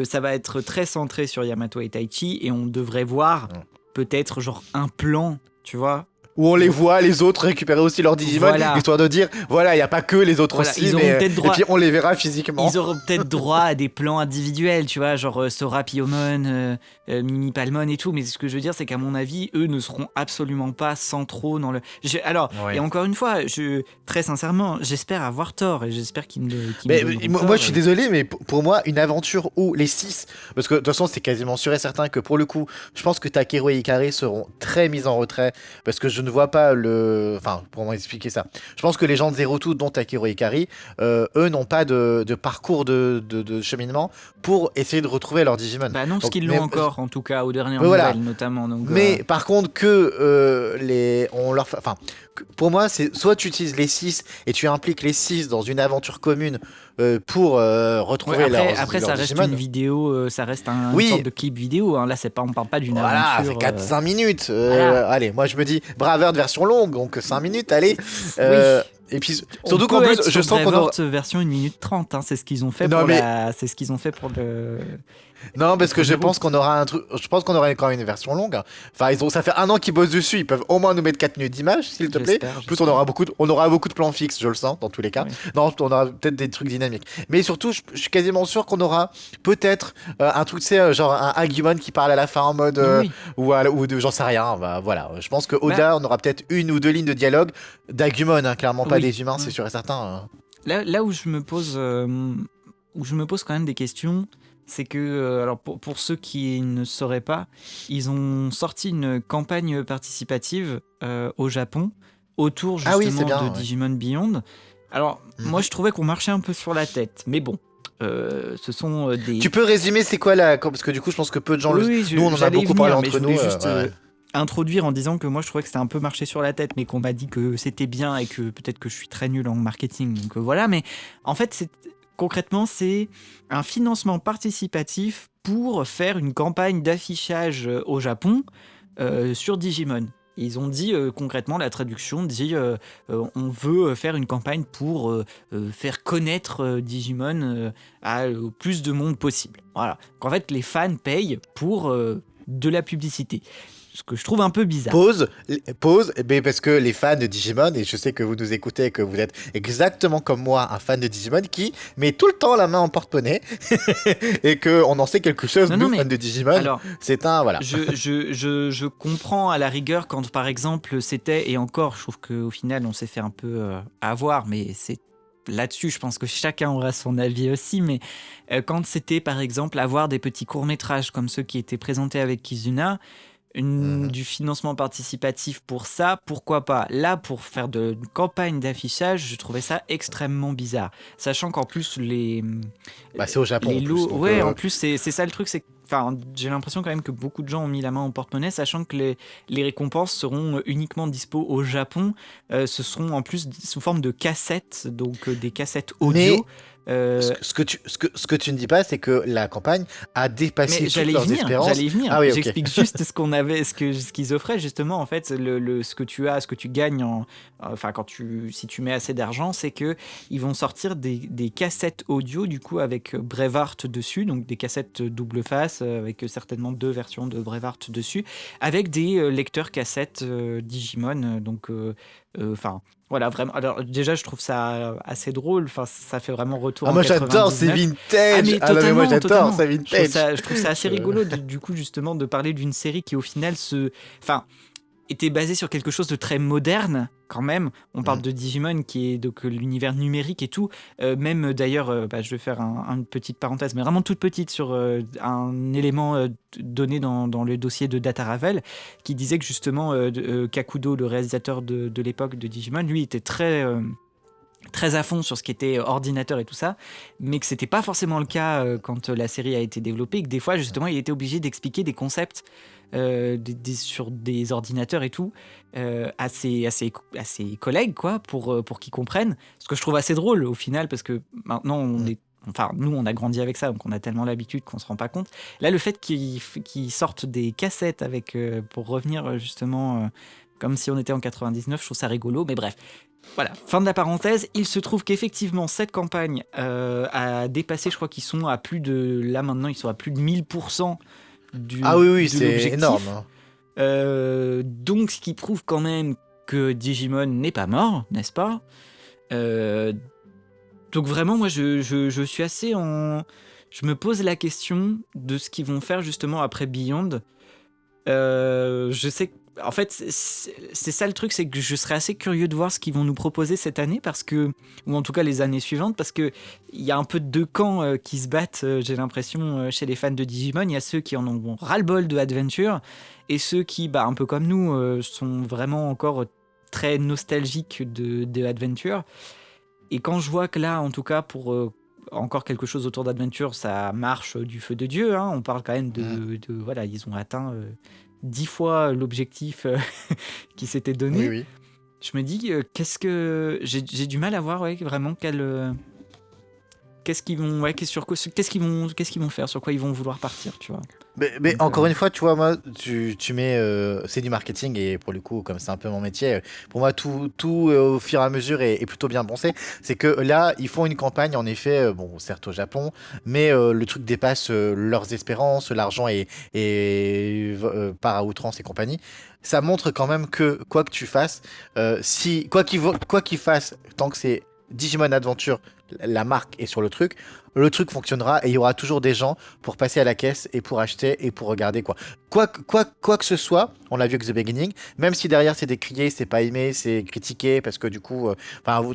S2: Ça va être très centré sur Yamato et Taichi, et on devrait voir peut-être genre un plan, tu vois.
S1: Où on les voit, les autres récupérer aussi leur Digimon,
S2: Voilà.
S1: histoire de dire, voilà, il n'y a pas que les autres
S2: Voilà,
S1: aussi,
S2: ils auront
S1: mais
S2: peut-être droit-
S1: et puis on les verra physiquement.
S2: Ils auront peut-être droit à des plans individuels, tu vois, genre Sora Piomon, Mimi Palmon et tout, mais ce que je veux dire, c'est qu'à mon avis, eux ne seront absolument pas centraux dans le... Alors,
S1: Ouais.
S2: et encore une fois, très sincèrement, j'espère avoir tort, et j'espère qu'ils me
S1: Mais
S2: donneront
S1: moi,
S2: tort,
S1: je suis désolé, mais pour moi, une aventure où les 6, parce que de toute façon, c'est quasiment sûr et certain que pour le coup, je pense que Takeru et Ikari seront très mis en retrait, parce que je ne vois pas Enfin, pour m'expliquer ça. Je pense que les gens de Zero Two, dont Takeru et Ikari, eux n'ont pas de parcours de cheminement pour essayer de retrouver leur Digimon.
S2: Bah non, parce
S1: Donc,
S2: qu'ils l'ont encore, en tout cas, aux dernières
S1: mais voilà.
S2: nouvelles, notamment. Donc,
S1: Mais par contre, pour moi, c'est soit tu utilises les 6 et tu impliques les 6 dans une aventure commune pour retrouver
S2: après,
S1: leur
S2: ça reste
S1: Digimon.
S2: une vidéo, ça reste une
S1: Oui.
S2: sorte de clip vidéo. Hein. Là, on parle pas d'une
S1: Voilà,
S2: aventure.
S1: c'est 4-5 minutes.
S2: Voilà.
S1: Allez, moi je me dis Bravert version longue, donc 5 minutes, allez.
S2: Oui.
S1: Et puis
S2: On
S1: surtout qu'en
S2: peut
S1: plus,
S2: être
S1: je
S2: sur
S1: sens qu'on aura...
S2: Braveheart version 1 minute 30, hein, c'est ce qu'ils ont fait
S1: Non,
S2: pour
S1: mais-
S2: c'est ce qu'ils ont fait pour le...
S1: Non, parce que je
S2: Premier
S1: pense
S2: août.
S1: qu'on aura un truc. Je pense qu'on aura quand même une version longue. Enfin, ça fait 1 an qu'ils bossent dessus. Ils peuvent au moins nous mettre 4 minutes d'image, s'il te plaît.
S2: J'espère,
S1: En plus, on aura beaucoup de plans fixes, je le sens, dans tous les cas.
S2: Oui.
S1: Non, on aura peut-être des trucs dynamiques. Mais surtout, je suis quasiment sûr qu'on aura peut-être un truc, tu sais, genre un Agumon qui parle à la fin en mode.
S2: Oui.
S1: J'en sais rien. Bah, voilà. Je pense qu'au-delà, on aura peut-être 1 ou 2 lignes de dialogue d'Agumon, hein, clairement pas
S2: Oui.
S1: des humains, c'est
S2: Oui.
S1: sûr et certain.
S2: Là où je me pose quand même des questions, c'est que, alors pour ceux qui ne sauraient pas, ils ont sorti une campagne participative au Japon autour
S1: Ah oui,
S2: justement
S1: c'est bien,
S2: de
S1: ouais.
S2: Digimon Beyond. Alors, moi je trouvais qu'on marchait un peu sur la tête, mais bon, ce sont des...
S1: Tu peux résumer c'est quoi parce que du coup, je pense que peu de gens
S2: Oui,
S1: Nous, on en a
S2: j'allais y
S1: beaucoup
S2: venir,
S1: parlé
S2: mais
S1: entre
S2: je voulais
S1: nous.
S2: juste
S1: Ouais.
S2: introduire en disant que moi je trouvais que c'était un peu marché sur la tête, mais qu'on m'a dit que c'était bien et que peut-être que je suis très nul en marketing. Donc voilà, mais en fait, concrètement, c'est un financement participatif pour faire une campagne d'affichage au Japon sur Digimon. Ils ont dit concrètement, la traduction dit on veut faire une campagne pour faire connaître Digimon au plus de monde possible. Voilà. Donc en fait, les fans payent pour de la publicité. ce que je trouve un peu bizarre.
S1: Pause, mais parce que les fans de Digimon, et je sais que vous nous écoutez et que vous êtes exactement comme moi, un fan de Digimon qui met tout le temps la main en porte-monnaie et qu'on en sait quelque chose,
S2: Non,
S1: nous,
S2: mais
S1: fans de Digimon.
S2: alors,
S1: C'est un. Voilà.
S2: je comprends à la rigueur quand, par exemple, c'était, et encore, je trouve qu'au final, on s'est fait un peu avoir, mais c'est là-dessus, je pense que chacun aura son avis aussi, mais quand c'était, par exemple, avoir des petits courts-métrages comme ceux qui étaient présentés avec Kizuna,
S1: Mhm.
S2: du financement participatif pour ça, pourquoi pas. Là, pour faire de une campagne d'affichage, je trouvais ça extrêmement bizarre. Sachant qu'en plus,
S1: Bah, c'est au Japon
S2: les
S1: en plus.
S2: lots.
S1: Donc,
S2: Ouais, en plus, c'est ça le truc, c'est. Enfin, j'ai l'impression quand même que beaucoup de gens ont mis la main au porte-monnaie, sachant que les récompenses seront uniquement dispo au Japon. Ce seront en plus sous forme de cassettes, donc des cassettes
S1: mais
S2: audio. Euh,
S1: ce que tu ne dis pas, c'est que la campagne a dépassé
S2: Mais
S1: toutes leurs espérances.
S2: j'allais y venir.
S1: Ah oui, ok.
S2: J'explique juste ce qu'on avait, ce qu'ils offraient justement. En fait, ce que tu as, ce que tu gagnes, enfin si tu mets assez d'argent, c'est que ils vont sortir des cassettes audio du coup avec Braveheart dessus, donc des cassettes double face avec certainement 2 versions de Braveheart dessus, avec des lecteurs cassettes Digimon. Enfin. Voilà, vraiment. Alors, déjà, je trouve ça assez drôle. Enfin, ça fait vraiment retour
S1: Ah,
S2: en
S1: moi j'adore, c'est
S2: 99. Ah,
S1: vintage.
S2: mais
S1: Ah non, mais moi
S2: totalement,
S1: j'adore,
S2: totalement.
S1: c'est vintage.
S2: Je trouve ça assez rigolo, du coup, justement, de parler d'une série qui, au final, enfin, était basée sur quelque chose de très moderne, quand même. On parle
S1: Mhm.
S2: de Digimon, qui est donc l'univers numérique et tout. Même, d'ailleurs, je vais faire une petite parenthèse, mais vraiment toute petite, sur un élément donné dans le dossier de Data Ravel, qui disait que, justement, Kakudo, le réalisateur de l'époque de Digimon, lui, était très à fond sur ce qui était ordinateur et tout ça, mais que c'était pas forcément le cas quand la série a été développée, et que des fois justement il était obligé d'expliquer des concepts sur des ordinateurs et tout à ses collègues quoi, pour qu'ils comprennent, ce que je trouve assez drôle au final, parce que maintenant enfin, nous, on a grandi avec ça, donc on a tellement l'habitude qu'on se rend pas compte. Là, le fait qu'ils sortent des cassettes avec, pour revenir justement comme si on était en 99, je trouve ça rigolo, mais bref. Voilà, fin de la parenthèse. Il se trouve qu'effectivement, cette campagne a dépassé, je crois qu'ils sont à plus de... Là, maintenant, ils sont à plus de 1000%
S1: Ah oui, oui,
S2: de
S1: c'est énorme.
S2: l'objectif. Donc, ce qui prouve quand même que Digimon n'est pas mort, n'est-ce pas Euh, Donc vraiment, moi, je suis assez en... Je me pose la question de ce qu'ils vont faire justement après Beyond. Je sais que, en fait, c'est ça le truc, c'est que je serais assez curieux de voir ce qu'ils vont nous proposer cette année, parce que, ou en tout cas les années suivantes, parce que il y a un peu deux camps qui se battent, j'ai l'impression, chez les fans de Digimon. Il y a ceux qui en ont ras-le-bol de Adventure, et ceux qui, un peu comme nous, sont vraiment encore très nostalgiques de Adventure. Et quand je vois que là, en tout cas, pour encore quelque chose autour d'Adventure, ça marche du feu de Dieu, hein. On parle quand même voilà, ils ont atteint 10 fois l'objectif qui s'était donné.
S1: Oui, oui.
S2: Je me dis, qu'est-ce que... J'ai du mal à voir, ouais, vraiment qu'est-ce qu'ils vont, ouais, qu'est-ce qu'ils vont faire, sur quoi ils vont vouloir partir, tu vois.
S1: Mais
S2: Donc,
S1: encore une fois, tu vois, moi, tu mets. C'est du marketing et pour le coup, comme c'est un peu mon métier, pour moi, tout au fur et à mesure est plutôt bien pensé. C'est que là, ils font une campagne, en effet, bon, certes au Japon, mais le truc dépasse leurs espérances, l'argent part à outrance et compagnie. Ça montre quand même que, quoi que tu fasses, quoi qu'il fasse, tant que c'est Digimon Adventure, la marque est sur le truc fonctionnera et il y aura toujours des gens pour passer à la caisse et pour acheter et pour regarder quoi. Quoi que ce soit, on l'a vu avec The Beginning, même si derrière c'est décrié, c'est pas aimé, c'est critiqué parce que du coup,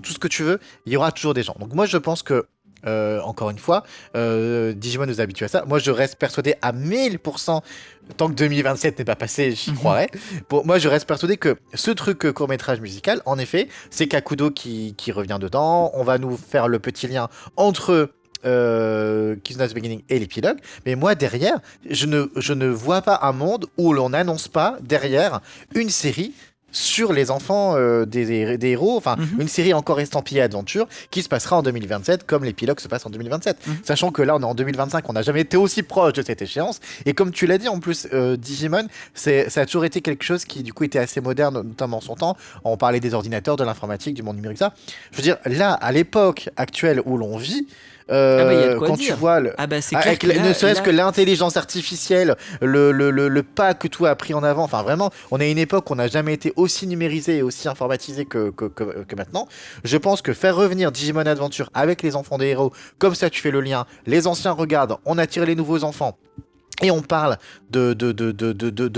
S1: tout ce que tu veux, il y aura toujours des gens. Donc moi je pense que encore une fois, Digimon nous habitue à ça. Moi, je reste persuadé à 1000%, tant que 2027 n'est pas passé, j'y croirais. Moi, je reste persuadé que ce truc court-métrage musical, en effet, c'est Kakudo qui revient dedans. On va nous faire le petit lien entre Kizuna's Beginning et l'épilogue. Mais moi, derrière, je ne vois pas un monde où l'on n'annonce pas derrière une série sur les enfants des héros, enfin
S2: Mhm.
S1: une série encore estampillée aventure qui se passera en 2027 comme l'épilogue se passe en 2027.
S2: Mhm.
S1: Sachant que là on est en 2025, on n'a jamais été aussi proche de cette échéance. Et comme tu l'as dit en plus, Digimon, ça a toujours été quelque chose qui du coup était assez moderne, notamment en son temps. On parlait des ordinateurs, de l'informatique, du monde numérique, ça. Je veux dire, là, à l'époque actuelle où l'on vit,
S2: Ah bah il y a de quoi
S1: quand tu
S2: dire.
S1: vois
S2: Ah bah c'est clair
S1: avec
S2: que
S1: ne serait-ce que
S2: là,
S1: l'intelligence artificielle, le pas que tout a pris en avant, enfin vraiment, on est à une époque où on n'a jamais été aussi numérisé et aussi informatisé que maintenant. Je pense que faire revenir Digimon Adventure avec les enfants des héros, comme ça tu fais le lien, les anciens regardent, on attire les nouveaux enfants. Et on parle de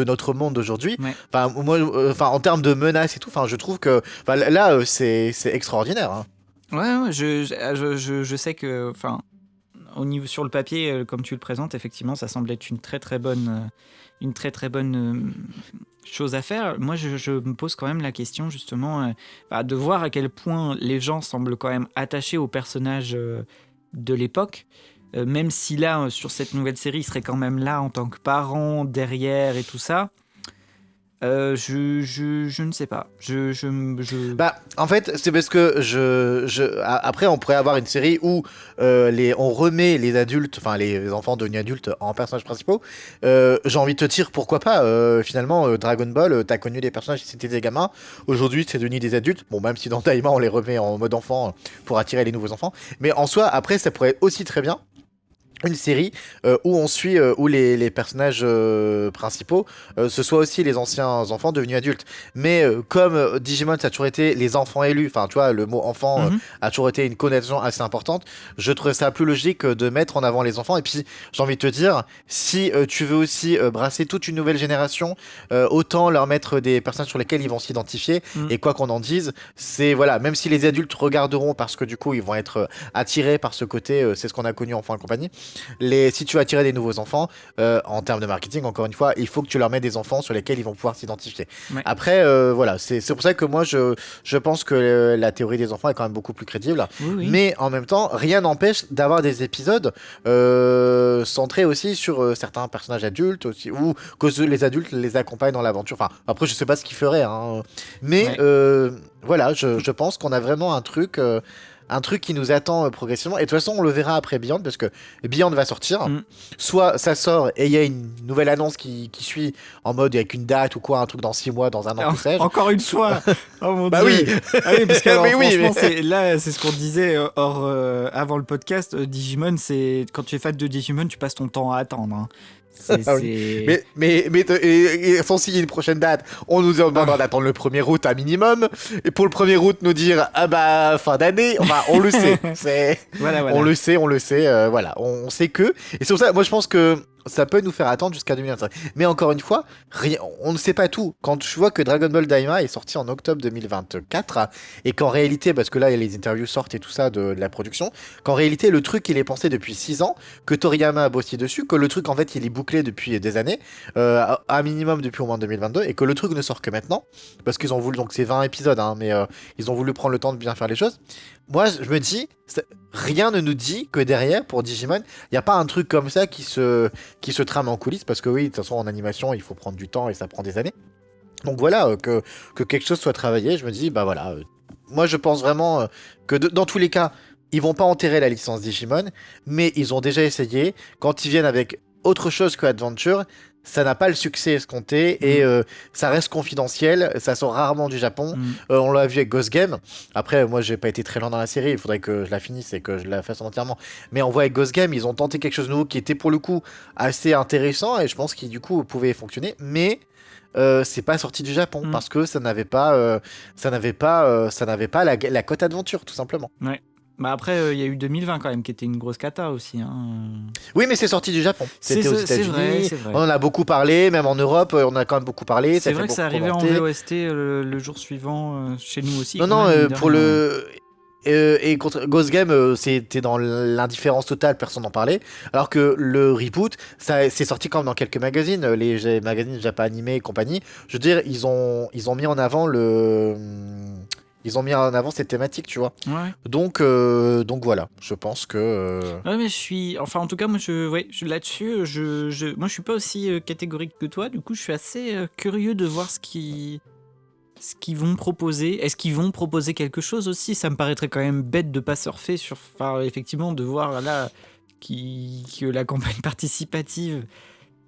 S1: notre monde d'aujourd'hui.
S2: ouais.
S1: Enfin, moi, enfin, en termes de menaces et tout, enfin, je trouve que enfin, là, c'est extraordinaire, hein.
S2: Ouais, je sais que, enfin, au niveau sur le papier, comme tu le présentes, effectivement, ça semble être une très très bonne chose à faire. Moi, je me pose quand même la question justement de voir à quel point les gens semblent quand même attachés aux personnages de l'époque. Même si là, sur cette nouvelle série, ils seraient quand même là en tant que parents derrière et tout ça. Je ne sais pas.
S1: Bah, en fait, c'est parce que après, on pourrait avoir une série où on remet les adultes, enfin les enfants devenus adultes en personnages principaux. J'ai envie de te dire pourquoi pas. Finalement, Dragon Ball, t'as connu des personnages qui c'était des gamins. Aujourd'hui, c'est devenu des adultes. Bon, même si dans Daima, on les remet en mode enfant pour attirer les nouveaux enfants. Mais en soi, après, ça pourrait aussi très bien une série où on suit où les personnages principaux ce soit aussi les anciens enfants devenus adultes, mais comme Digimon ça a toujours été les enfants élus, enfin tu vois le mot enfant
S2: Mhm.
S1: a toujours été une connotation assez importante. Je trouvais ça plus logique de mettre en avant les enfants. Et puis j'ai envie de te dire, si tu veux aussi brasser toute une nouvelle génération, autant leur mettre des personnages sur lesquels ils vont s'identifier.
S2: Mhm.
S1: Et quoi qu'on en dise, c'est voilà, même si les adultes regarderont parce que du coup ils vont être attirés par ce côté, c'est ce qu'on a connu enfant et compagnie. Si tu veux attirer des nouveaux enfants, en termes de marketing, encore une fois, il faut que tu leur mettes des enfants sur lesquels ils vont pouvoir s'identifier.
S2: Ouais.
S1: Après, voilà, c'est pour ça que moi, je pense que la théorie des enfants est quand même beaucoup plus crédible.
S2: Oui, oui.
S1: Mais en même temps, rien n'empêche d'avoir des épisodes centrés aussi sur certains personnages adultes, aussi, ou que les adultes les accompagnent dans l'aventure. Enfin, après, je sais pas ce qu'ils feraient, hein. Mais
S2: Ouais.
S1: voilà, je pense qu'on a vraiment un truc qui nous attend progressivement. Et de toute façon, on le verra après Beyond, parce que Beyond va sortir.
S2: Mhm.
S1: Soit ça sort et il y a une nouvelle annonce qui suit en mode avec une date ou quoi, un truc dans 6 mois, dans un an, que sais-je.
S2: Encore une fois. Oh mon
S1: Bah
S2: Dieu.
S1: oui.
S2: Ah oui, parce que alors,
S1: Mais oui,
S2: franchement,
S1: mais...
S2: là, c'est ce qu'on disait avant le podcast. Digimon, c'est quand tu es fan de Digimon, tu passes ton temps à attendre, hein.
S1: Ah oui. Mais sans signer une prochaine date, on nous demandera
S2: Ah.
S1: d'attendre le 1er août à minimum. Et pour le 1er août, nous dire, ah bah, fin d'année. Enfin, on le sait.
S2: Voilà.
S1: On le sait, voilà. On sait que. Et c'est pour ça, moi, je pense que ça peut nous faire attendre jusqu'à 2025. Mais encore une fois, on ne sait pas tout. Quand tu vois que Dragon Ball Daima est sorti en octobre 2024, et qu'en réalité, parce que là, les interviews sortent et tout ça de la production, qu'en réalité, le truc, il est pensé depuis 6 ans, que Toriyama a bossé dessus, que le truc, en fait, il est bouclé depuis des années, à minimum depuis au moins 2022, et que le truc ne sort que maintenant, parce qu'ils ont voulu, donc c'est 20 épisodes, hein, mais ils ont voulu prendre le temps de bien faire les choses. Moi, je me dis, rien ne nous dit que derrière, pour Digimon, il n'y a pas un truc comme ça qui se trame en coulisses, parce que oui, de toute façon, en animation, il faut prendre du temps et ça prend des années. Donc voilà, que quelque chose soit travaillé, je me dis, bah voilà. Moi, je pense vraiment que dans tous les cas, ils vont pas enterrer la licence Digimon, mais ils ont déjà essayé. Quand ils viennent avec autre chose que Adventure, ça n'a pas le succès escompté et ça reste confidentiel. Ça sort rarement du Japon.
S2: Mm.
S1: On l'a vu avec Ghost Game. Après, moi, j'ai pas été très loin dans la série. Il faudrait que je la finisse et que je la fasse entièrement. Mais on voit avec Ghost Game, ils ont tenté quelque chose de nouveau qui était pour le coup assez intéressant et je pense qu'il du coup pouvait fonctionner. Mais c'est pas sorti du Japon parce que ça n'avait pas la cote aventure tout simplement.
S2: Ouais. Bah après, il y a eu 2020 quand même, qui était une grosse cata aussi, hein.
S1: Oui, mais c'est sorti du Japon. C'était aux
S2: C'est vrai,
S1: États-Unis.
S2: c'est vrai.
S1: On en a beaucoup parlé, même en Europe, on a quand même beaucoup parlé.
S2: C'est
S1: Ça
S2: vrai
S1: fait
S2: que ça
S1: beaucoup
S2: arrivait en
S1: commenter.
S2: VOST le jour suivant chez nous aussi.
S1: Non,
S2: quand
S1: non,
S2: même, mine de
S1: pour
S2: rien.
S1: le. Et contre Ghost Game, c'était dans l'indifférence totale, personne n'en parlait. Alors que le reboot, ça, c'est sorti quand même dans quelques magazines, les magazines Japan Animé et compagnie. Je veux dire, ils ont mis en avant ils ont mis en avant cette thématique, tu vois.
S2: Ouais.
S1: Donc voilà, je pense que.
S2: Ouais, mais je suis. Enfin, en tout cas, moi, là-dessus, moi, je suis pas aussi catégorique que toi. Du coup, je suis assez curieux de voir ce ce qu'ils vont proposer. Est-ce qu'ils vont proposer quelque chose aussi? Ça me paraîtrait quand même bête de pas surfer sur. Enfin, effectivement, de voir là que la campagne participative,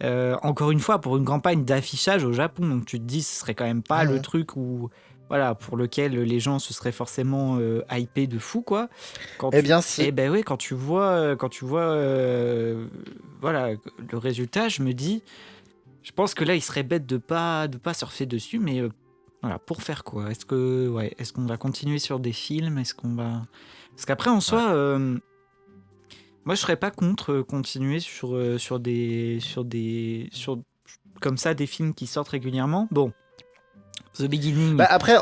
S2: encore une fois, pour une campagne d'affichage au Japon, donc tu te dis, ce serait quand même pas le truc où. Voilà, pour lequel les gens se seraient forcément hypés de fou, quoi.
S1: Eh bien, si.
S2: Eh ben oui, quand tu vois, voilà, le résultat, je me dis, je pense que là, il serait bête de pas surfer dessus, mais voilà, pour faire quoi? Est-ce qu'on va continuer sur des films? Est-ce qu'on va... Parce qu'après, en soi, moi, je serais pas contre continuer sur comme ça, des films qui sortent régulièrement. Bon, The Beginning.
S1: Après,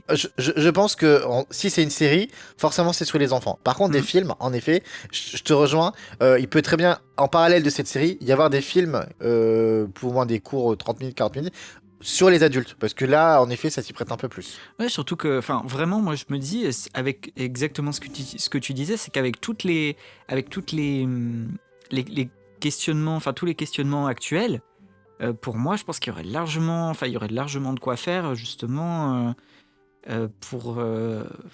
S1: je pense que si c'est une série, forcément c'est sur les enfants. Par contre, des films, en effet, je te rejoins. Il peut très bien, en parallèle de cette série, y avoir des films, plus ou moins des cours 30 minutes, 40 minutes, sur les adultes. Parce que là, en effet, ça s'y prête un peu plus.
S2: Ouais, surtout que, enfin, vraiment, moi, je me dis, avec exactement ce que tu disais, c'est qu'avec les questionnements, enfin, tous les questionnements actuels, pour moi, je pense qu'il y aurait largement de quoi faire, justement, pour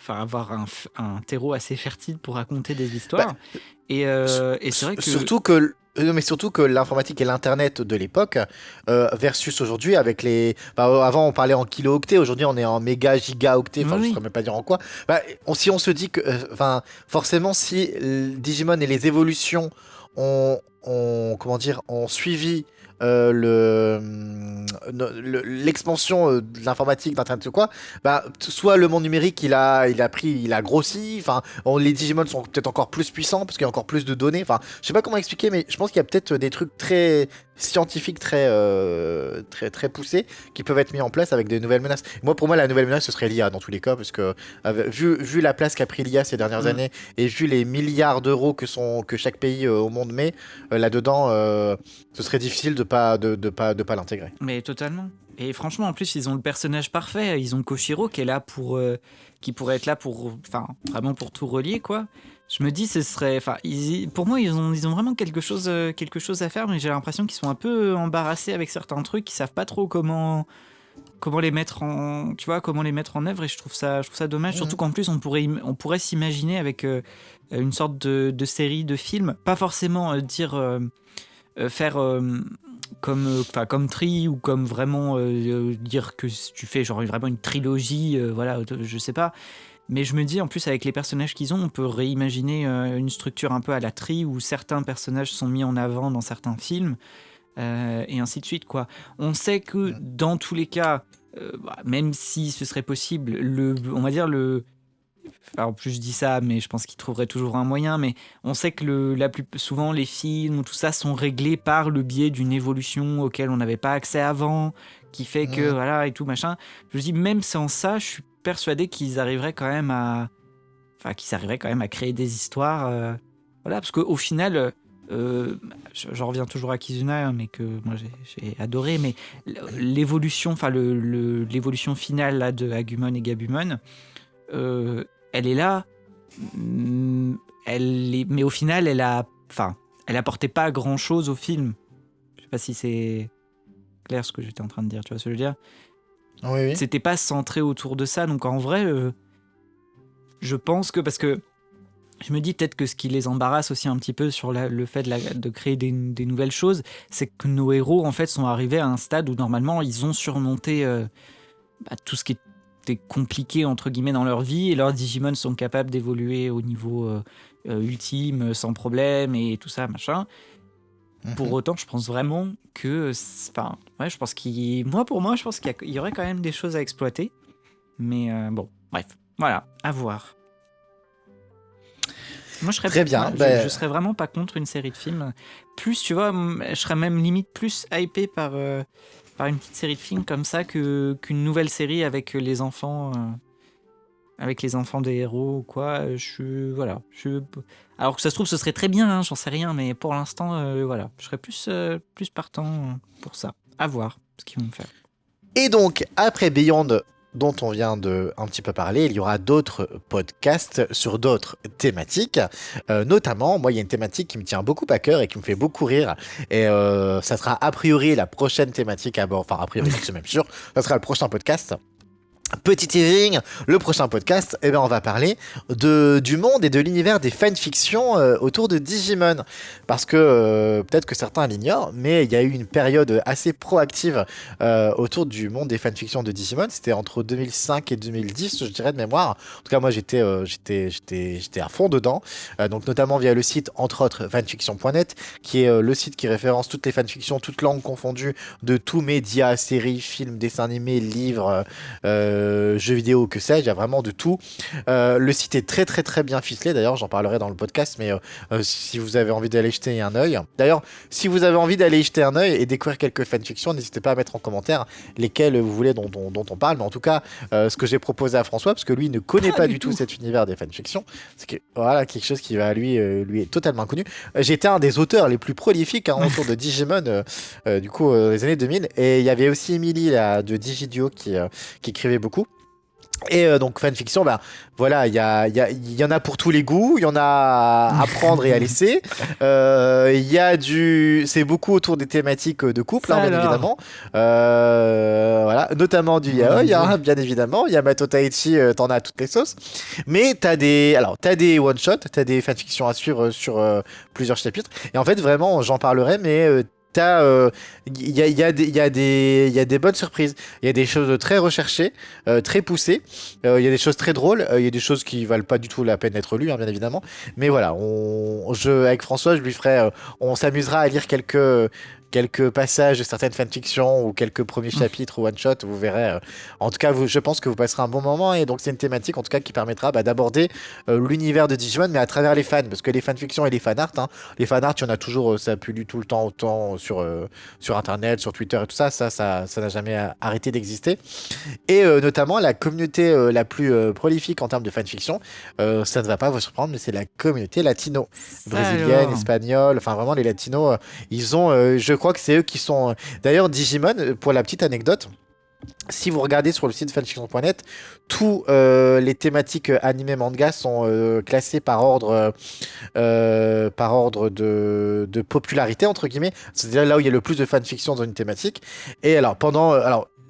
S2: avoir un terreau assez fertile pour raconter des histoires. Et c'est vrai que...
S1: Surtout que l'informatique et l'internet de l'époque versus aujourd'hui avec les... avant on parlait en kilo-octets, aujourd'hui on est en méga, giga-octets, je ne saurais même pas dire en quoi. Si on se dit que... forcément si Digimon et les évolutions ont suivi l'expansion de l'informatique, d'internet ou quoi, soit le monde numérique il a grossi, les Digimon sont peut-être encore plus puissants parce qu'il y a encore plus de données, je sais pas comment expliquer, mais je pense qu'il y a peut-être des trucs très scientifiques très poussés qui peuvent être mis en place avec des nouvelles menaces. Pour moi la nouvelle menace ce serait l'IA dans tous les cas, parce que vu la place qu'a pris l'IA ces dernières années et vu les milliards d'euros que chaque pays au monde met là-dedans, ce serait difficile de pas l'intégrer.
S2: Mais totalement. Et franchement, en plus, ils ont le personnage parfait. Ils ont Koshiro qui est là qui pourrait être là pour, vraiment pour tout relier, quoi. Je me dis, ce serait, pour moi, ils ont vraiment quelque chose à faire, mais j'ai l'impression qu'ils sont un peu embarrassés avec certains trucs, ils savent pas trop comment les mettre en, comment les mettre en œuvre, et je trouve ça dommage. Surtout qu'en plus, on pourrait s'imaginer avec une sorte de série de films, pas forcément faire comme Tri, ou comme vraiment dire que tu fais genre vraiment une trilogie, je sais pas. Mais je me dis, en plus, avec les personnages qu'ils ont, on peut réimaginer une structure un peu à la Tri, où certains personnages sont mis en avant dans certains films, et ainsi de suite, quoi. On sait que dans tous les cas, même si ce serait possible, en plus je dis ça, mais je pense qu'ils trouveraient toujours un moyen, mais on sait que souvent les films ou tout ça sont réglés par le biais d'une évolution auquel on n'avait pas accès avant, qui fait que voilà et tout machin. Je me dis, même sans ça, je suis persuadé qu'ils arriveraient quand même à créer des histoires, parce qu'au final, j'en reviens toujours à Kizuna, mais que moi j'ai adoré, mais l'évolution finale là, de Agumon et Gabumon, elle est là, mais au final, elle apportait pas grand chose au film. Je sais pas si c'est clair ce que j'étais en train de dire, tu vois ce que je veux dire?
S1: Oui.
S2: C'était pas centré autour de ça, donc en vrai, je pense que, parce que je me dis peut-être que ce qui les embarrasse aussi un petit peu sur le fait de créer des nouvelles choses, c'est que nos héros en fait sont arrivés à un stade où normalement ils ont surmonté tout ce qui était compliqué entre guillemets dans leur vie, et leurs Digimon sont capables d'évoluer au niveau ultime sans problème et tout ça machin. Pour autant, je pense vraiment que je pense je pense qu'il y aurait quand même des choses à exploiter, mais bon, bref, voilà, à voir. Moi, je serais vraiment pas contre une série de films. Plus, tu vois, je serais même limite plus hypé par une petite série de films comme ça qu'une nouvelle série avec les enfants des héros ou quoi. Alors que ça se trouve, ce serait très bien, hein, j'en sais rien, mais pour l'instant, je serais plus partant pour ça. À voir ce qu'ils vont faire.
S1: Et donc, après Beyond, dont on vient de un petit peu parler, il y aura d'autres podcasts sur d'autres thématiques, notamment, moi il y a une thématique qui me tient beaucoup à cœur et qui me fait beaucoup rire, et ça sera a priori la prochaine thématique c'est même sûr, ça sera le prochain podcast. Petit teasing, le prochain podcast, eh ben on va parler du monde et de l'univers des fanfictions autour de Digimon. Parce que peut-être que certains l'ignorent, mais il y a eu une période assez proactive autour du monde des fanfictions de Digimon. C'était entre 2005 et 2010, je dirais de mémoire. En tout cas, moi j'étais à fond dedans. Donc notamment via le site, entre autres, fanfiction.net, qui est le site qui référence toutes les fanfictions, toutes langues confondues, de tout média, séries, films, dessins animés, livres, jeux vidéo, que sais-je, il y a vraiment de tout. Le site est très très très bien ficelé, d'ailleurs j'en parlerai dans le podcast, mais si vous avez envie d'aller jeter un œil. D'ailleurs, si vous avez envie d'aller jeter un œil et découvrir quelques fanfictions, n'hésitez pas à mettre en commentaire lesquelles vous voulez dont on parle, mais en tout cas, ce que j'ai proposé à François, parce que lui ne connaît pas du tout cet univers des fanfictions, c'est que voilà, quelque chose qui va lui est totalement inconnu. J'étais un des auteurs les plus prolifiques autour de Digimon, du coup, les années 2000, et il y avait aussi Emily là, de Digidio qui écrivait beaucoup. Et donc fanfiction, ben voilà, il y en a pour tous les goûts, il y en a à prendre et à laisser. Il y a c'est beaucoup autour des thématiques de couple, bien évidemment. Voilà, notamment du yaoi, bien évidemment. Yamato Taichi, t'en as à toutes les sauces. Mais t'as des one shot, t'as des fanfictions à suivre sur plusieurs chapitres. Et en fait, vraiment, j'en parlerai, mais il y a des bonnes surprises. Il y a des choses très recherchées, très poussées. Il y a des choses très drôles. Il y a des choses qui valent pas du tout la peine d'être lues, bien évidemment. Mais voilà, avec François, je lui ferai. On s'amusera à lire quelques passages de certaines fanfictions ou quelques premiers chapitres ou one shot, vous verrez. En tout cas, je pense que vous passerez un bon moment, et donc c'est une thématique en tout cas qui permettra d'aborder l'univers de Digimon, mais à travers les fans, parce que les fanfictions et les fanarts, les fanarts, il y en a toujours, ça pullule tout le temps autant sur internet, sur Twitter et tout ça, ça n'a jamais arrêté d'exister. Et notamment la communauté la plus prolifique en termes de fanfiction, ça ne va pas vous surprendre, mais c'est la communauté latino, brésilienne, espagnole, enfin vraiment les latinos, ils ont, je crois que c'est eux qui sont. D'ailleurs, Digimon, pour la petite anecdote, si vous regardez sur le site fanfiction.net, tous les thématiques animés manga sont classées par ordre de popularité, entre guillemets. C'est-à-dire là où il y a le plus de fanfiction dans une thématique. Et alors,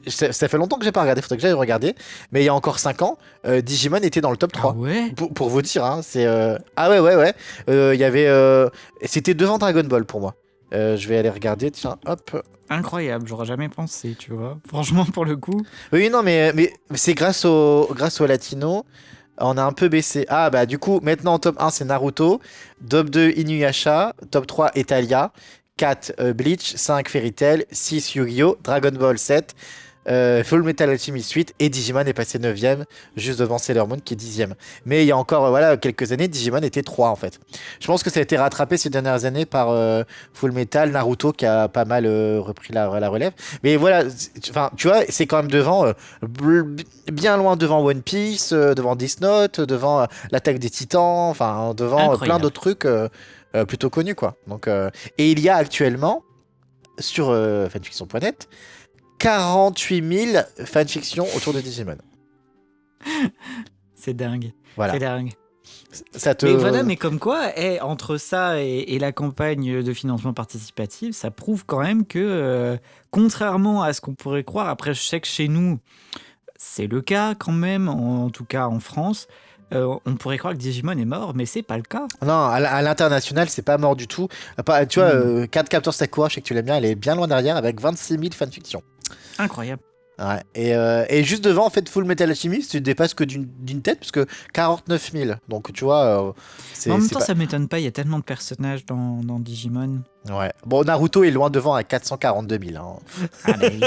S1: ça fait longtemps que j'ai pas regardé, faudrait que j'aille regarder, mais il y a encore 5 ans, Digimon était dans le top 3.
S2: Ah ouais.
S1: Pour vous dire, c'est. Ah ouais. Il y avait. C'était devant Dragon Ball pour moi. Je vais aller regarder, tiens, hop.
S2: Incroyable, j'aurais jamais pensé, tu vois. Franchement, pour le coup.
S1: Oui, non, mais c'est grâce au latino, on a un peu baissé. Ah, bah du coup, maintenant en top 1, c'est Naruto, top 2, Inuyasha, top 3, Etalia, 4, Bleach, 5, Fairy Tail, 6, Yu-Gi-Oh!, Dragon Ball 7, Full Metal Alchemist 8, et Digimon est passé 9ème, juste devant Sailor Moon qui est 10ème. Mais il y a encore quelques années, Digimon était 3 en fait. Je pense que ça a été rattrapé ces dernières années par Full Metal, Naruto qui a pas mal repris la relève. Mais voilà, tu vois, c'est quand même devant, bien loin devant One Piece, devant Death Note, devant l'Attaque des Titans, enfin devant plein d'autres trucs plutôt connus quoi. Donc, et il y a actuellement sur fanfiction.net 48 000 fanfictions autour de Digimon.
S2: C'est dingue.
S1: Voilà.
S2: C'est dingue.
S1: Mais
S2: voilà, mais comme quoi, entre ça et la campagne de financement participatif, ça prouve quand même que, contrairement à ce qu'on pourrait croire, après je sais que chez nous, c'est le cas quand même, en tout cas en France, on pourrait croire que Digimon est mort, mais c'est pas le cas.
S1: Non, à l'international, c'est pas mort du tout. Tu vois, Card Captor Sakura, je sais que tu l'aimes bien, elle est bien loin derrière avec 26 000 fanfictions.
S2: Incroyable.
S1: Ouais. Et juste devant, en fait, Full Metal Alchemist, tu dépasses que d'une tête, parce que 49 000. Donc, tu vois,
S2: en même temps, ça m'étonne pas, il y a tellement de personnages dans Digimon.
S1: Ouais. Bon, Naruto est loin devant à 442 000.
S2: Ah, bah oui.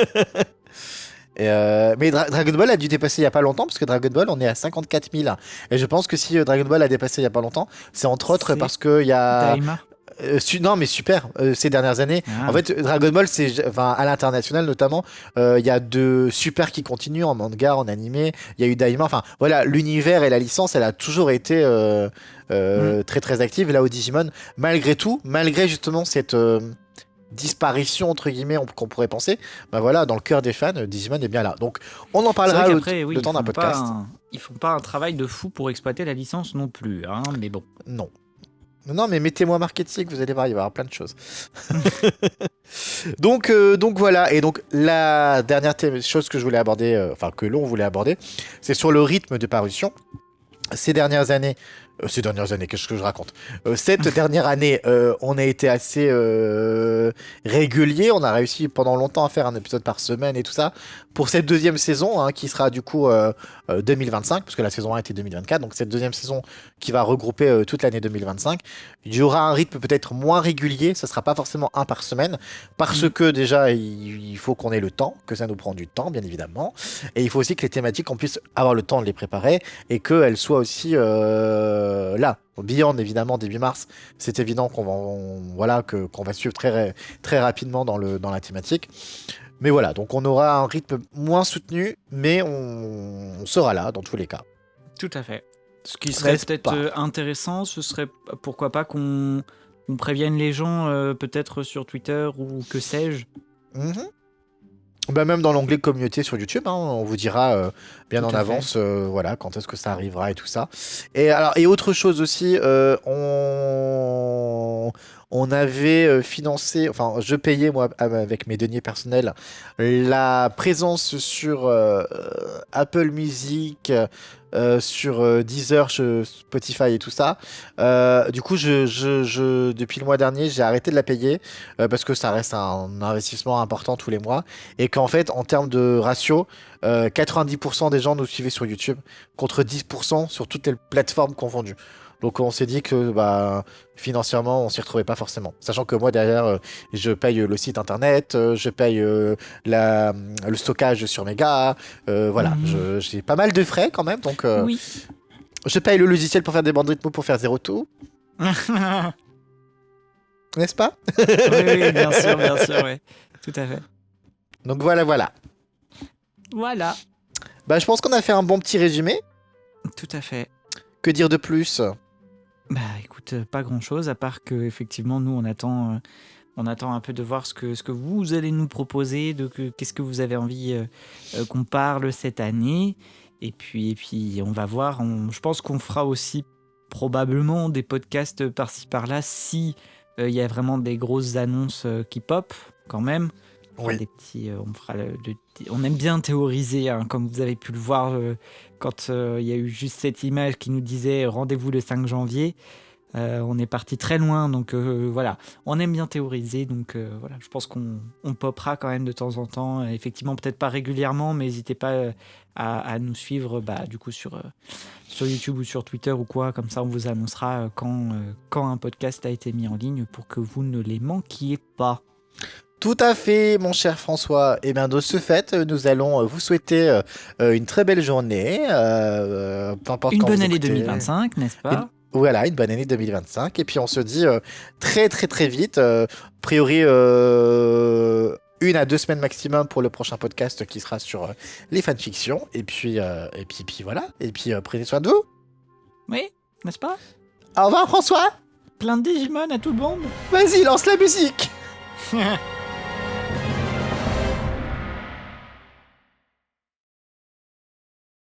S1: Mais Dragon Ball a dû dépasser il y a pas longtemps, parce que Dragon Ball, on est à 54 000. Et je pense que si Dragon Ball a dépassé il y a pas longtemps, c'est entre autres parce qu'il y a.
S2: Daima.
S1: Non mais super, ces dernières années. En fait, Dragon Ball, à l'international notamment, il y a de super qui continuent en manga, en animé. Il y a eu Daima. Enfin voilà, l'univers et la licence, elle a toujours été très très active. Là au Digimon, malgré tout, malgré justement cette disparition entre guillemets qu'on pourrait penser, bah voilà, dans le cœur des fans, Digimon est bien là. Donc on en parlera le temps d'un podcast.
S2: Ils font pas un travail de fou pour exploiter la licence non plus, hein, mais bon.
S1: Non. Non, mais mettez-moi marketing, vous allez voir, il va y avoir plein de choses. Donc voilà, et donc la dernière chose que je voulais aborder, enfin que l'on voulait aborder, c'est sur le rythme de parution. Ces dernières années, qu'est-ce que je raconte? Cette dernière année, on a été assez régulier. On a réussi pendant longtemps à faire un épisode par semaine et tout ça. Pour cette deuxième saison, hein, qui sera du coup 2025, parce que la saison 1 était 2024, donc cette deuxième saison qui va regrouper toute l'année 2025, il y aura un rythme peut-être moins régulier. Ça sera pas forcément un par semaine, parce que déjà, il faut qu'on ait le temps, que ça nous prend du temps, bien évidemment. Et il faut aussi que les thématiques, on puisse avoir le temps de les préparer et qu'elles soient aussi là. Beyond, évidemment, début mars, c'est évident qu'on va suivre très rapidement dans la thématique. Mais voilà, donc on aura un rythme moins soutenu, mais on sera là dans tous les cas.
S2: Tout à fait. Ce qui serait
S1: N'est-ce
S2: peut-être
S1: pas
S2: intéressant, ce serait pourquoi pas qu'on prévienne les gens peut-être sur Twitter ou que sais-je.
S1: Mhm. Bah même dans l'onglet communauté sur YouTube, hein, on vous dira bien
S2: Tout
S1: en
S2: à
S1: avance voilà, quand est-ce que ça arrivera et tout ça. Et autre chose aussi, on avait financé, enfin je payais moi avec mes deniers personnels la présence sur Apple Music, sur Deezer, Spotify et tout ça. Du coup, depuis le mois dernier, j'ai arrêté de la payer parce que ça reste un investissement important tous les mois et qu'en fait, en termes de ratio, 90% des gens nous suivaient sur YouTube contre 10% sur toutes les plateformes confondues. Donc on s'est dit que bah, financièrement, on s'y retrouvait pas forcément. Sachant que moi, derrière, je paye le site internet, je paye le stockage sur Mega, voilà, j'ai pas mal de frais quand même, donc
S2: Oui.
S1: je paye le logiciel pour faire des bandes rythmo pour faire zéro tout, n'est-ce pas?
S2: Oui, bien sûr, ouais. Tout à fait.
S1: Donc voilà.
S2: Voilà.
S1: Bah, je pense qu'on a fait un bon petit résumé.
S2: Tout à fait.
S1: Que dire de plus?
S2: Bah écoute, pas grand-chose, à part que effectivement nous on attend un peu de voir ce que vous allez nous proposer, qu'est-ce que vous avez envie qu'on parle cette année. Et puis on va voir. Je pense qu'on fera aussi probablement des podcasts par-ci par-là si il y a vraiment des grosses annonces qui pop quand même. On fera
S1: Oui.
S2: des petits, on aime bien théoriser, hein, comme vous avez pu le voir quand il y a eu juste cette image qui nous disait rendez-vous le 5 janvier. On est parti très loin, donc voilà. On aime bien théoriser, donc voilà. Je pense qu'on popera quand même de temps en temps. Effectivement, peut-être pas régulièrement, mais n'hésitez pas à nous suivre du coup sur YouTube ou sur Twitter ou quoi. Comme ça, on vous annoncera quand un podcast a été mis en ligne pour que vous ne les manquiez pas.
S1: Tout à fait, mon cher François. Et bien, de ce fait, nous allons vous souhaiter une très belle journée. Peu importe
S2: Une
S1: quand
S2: bonne
S1: vous
S2: année
S1: écoutez.
S2: 2025, n'est-ce pas?
S1: Voilà, une bonne année 2025. Et puis, on se dit très, très, très vite. A priori, 1 à 2 semaines maximum pour le prochain podcast qui sera sur les fanfictions. Et puis voilà. Et puis, prenez soin de vous.
S2: Oui, n'est-ce pas?
S1: Au revoir, François.
S2: Plein de Digimon à tout le monde.
S1: Vas-y, lance la musique.